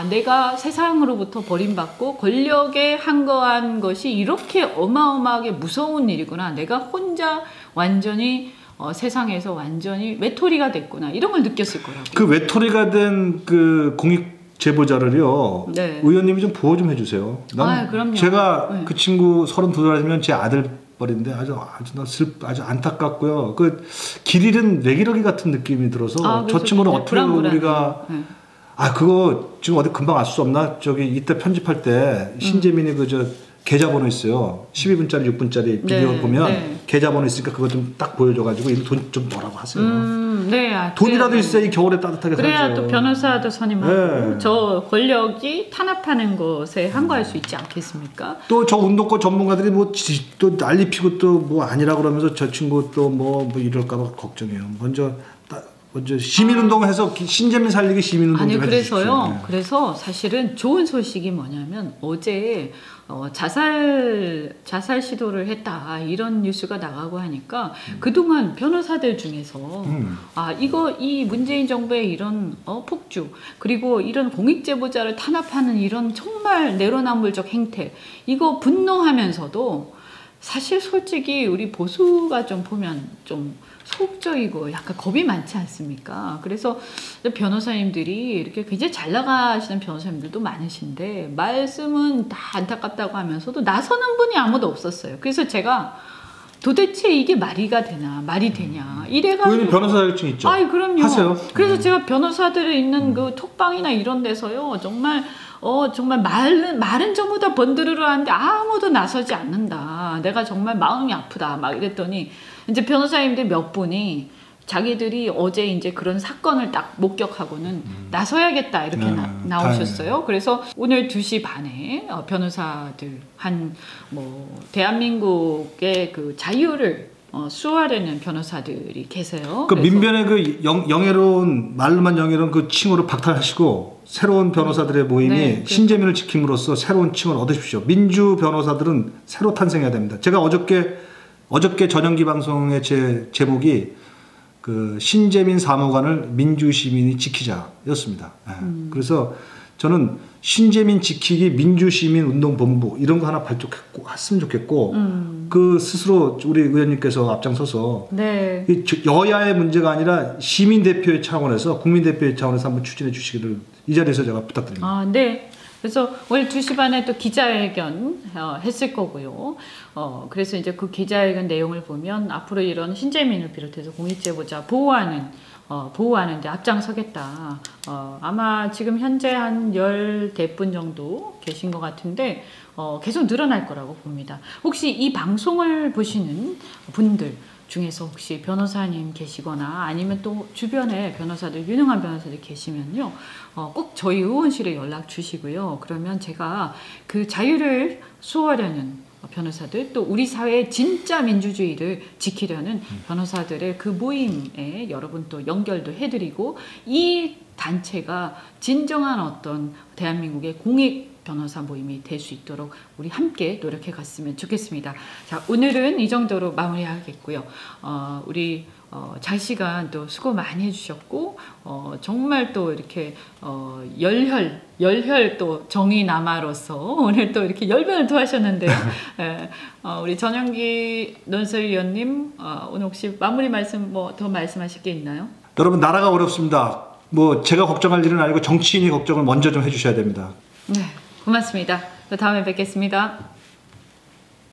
[SPEAKER 1] 내가 세상으로부터 버림받고 권력에 항거한 것이 이렇게 어마어마하게 무서운 일이구나. 내가 혼자 완전히 세상에서 완전히 외톨이가 됐구나. 이런 걸 느꼈을 거라고.
[SPEAKER 2] 그 외톨이가 된 그 공익 제보자를요.
[SPEAKER 1] 네.
[SPEAKER 2] 의원님이 좀 보호 좀 해주세요.
[SPEAKER 1] 그럼요.
[SPEAKER 2] 제가
[SPEAKER 1] 네.
[SPEAKER 2] 그 친구 32살이면 제 아들 벌인데 아주 안타깝고요. 그 길 잃은 외기러기 같은 느낌이 들어서 저 친구는 어떻게 우리가 그거 지금 어디 금방 알 수 없나? 이때 편집할 때 신재민이 계좌번호 있어요. 12분짜리 6분짜리 비디오 보면 계좌번호 있으니까 그거 좀 딱 보여줘가지고 이 돈 좀 넣으라고 하세요. 돈이라도 있어야 이 겨울에 따뜻하게 살죠.
[SPEAKER 1] 그래야 또 변호사도 선임하고 저 권력이 탄압하는 것에 항거할 수 있지 않겠습니까?
[SPEAKER 2] 또 저 운동권 전문가들이 또 난리피고 또 뭐 아니라 그러면서 저 친구 또 뭐 이럴까봐 걱정해요. 먼저 시민운동해서 신재민 살리기 시민운동 좀 해주십시오.
[SPEAKER 1] 그래서요. 그래서 사실은 좋은 소식이 뭐냐면 어제 자살 시도를 했다 이런 뉴스가 나가고 하니까 그동안 변호사들 중에서 이 문재인 정부의 이런 폭주 그리고 이런 공익제보자를 탄압하는 이런 정말 내로남불적 행태 이거 분노하면서도 사실 솔직히 우리 보수가 좀 보면 좀 소극적이고 약간 겁이 많지 않습니까? 그래서 변호사님들이 이렇게 굉장히 잘 나가시는 변호사님들도 많으신데 말씀은 다 안타깝다고 하면서도 나서는 분이 아무도 없었어요. 그래서 제가 도대체 이게 말이 되냐 이래가지고
[SPEAKER 2] 의원님 변호사 자격증 있죠?
[SPEAKER 1] 그럼요.
[SPEAKER 2] 하세요.
[SPEAKER 1] 그래서 제가 변호사들이 있는 그 톡방이나 이런 데서요 정말 말은 전부 다 번드르르 하는데 아무도 나서지 않는다. 내가 정말 마음이 아프다. 막 이랬더니 이제 변호사님들 몇 분이 자기들이 어제 이제 그런 사건을 딱 목격하고는 나서야겠다 이렇게 나오셨어요. 그래서 오늘 2시 반에 변호사들 대한민국의 그 자유를 수호하려는 변호사들이 계세요.
[SPEAKER 2] 그 민변의 그 영예로운 말로만 영예로운 그 칭호를 박탈하시고 새로운 변호사들의 모임이 신재민을 지킴으로써 새로운 칭호를 얻으십시오. 민주 변호사들은 새로 탄생해야 됩니다. 제가 어저께 전영기 방송의 제 제목이 그 신재민 사무관을 민주시민이 지키자였습니다. 그래서 저는 신재민 지키기 민주시민운동본부 이런 거 하나 했으면 좋겠고 그 스스로 우리 의원님께서 앞장서서 여야의 문제가 아니라 시민대표의 차원에서 국민대표의 차원에서 한번 추진해 주시기를 이 자리에서 제가 부탁드립니다.
[SPEAKER 1] 네. 그래서 오늘 2시 반에 또 기자회견 했을 거고요. 그래서 이제 그 기자회견 내용을 보면 앞으로 이런 신재민을 비롯해서 공익제보자 보호하는 데 앞장서겠다. 아마 지금 현재 한 10대분 정도 계신 것 같은데 계속 늘어날 거라고 봅니다. 혹시 이 방송을 보시는 분들 중에서 혹시 변호사님 계시거나 아니면 또 주변에 변호사들, 유능한 변호사들 계시면요, 꼭 저희 의원실에 연락 주시고요. 그러면 제가 그 자유를 수호하려는 변호사들, 또 우리 사회의 진짜 민주주의를 지키려는 변호사들의 그 모임에 여러분 또 연결도 해드리고, 이 단체가 진정한 어떤 대한민국의 공익 변호사 모임이 될 수 있도록 우리 함께 노력해 갔으면 좋겠습니다. 자, 오늘은 이 정도로 마무리하겠고요. 우리 잘 시간 또 수고 많이 해주셨고, 정말 또 이렇게 열혈 또 정의남아로서 오늘 또 이렇게 열변을 토하셨는데요. 우리 전영기 논설위원님, 오늘 혹시 마무리 말씀 뭐 더 말씀하실 게 있나요?
[SPEAKER 2] 여러분, 나라가 어렵습니다. 뭐 제가 걱정할 일은 아니고 정치인이 걱정을 먼저 좀 해주셔야 됩니다.
[SPEAKER 1] 네, 고맙습니다. 다음에 뵙겠습니다.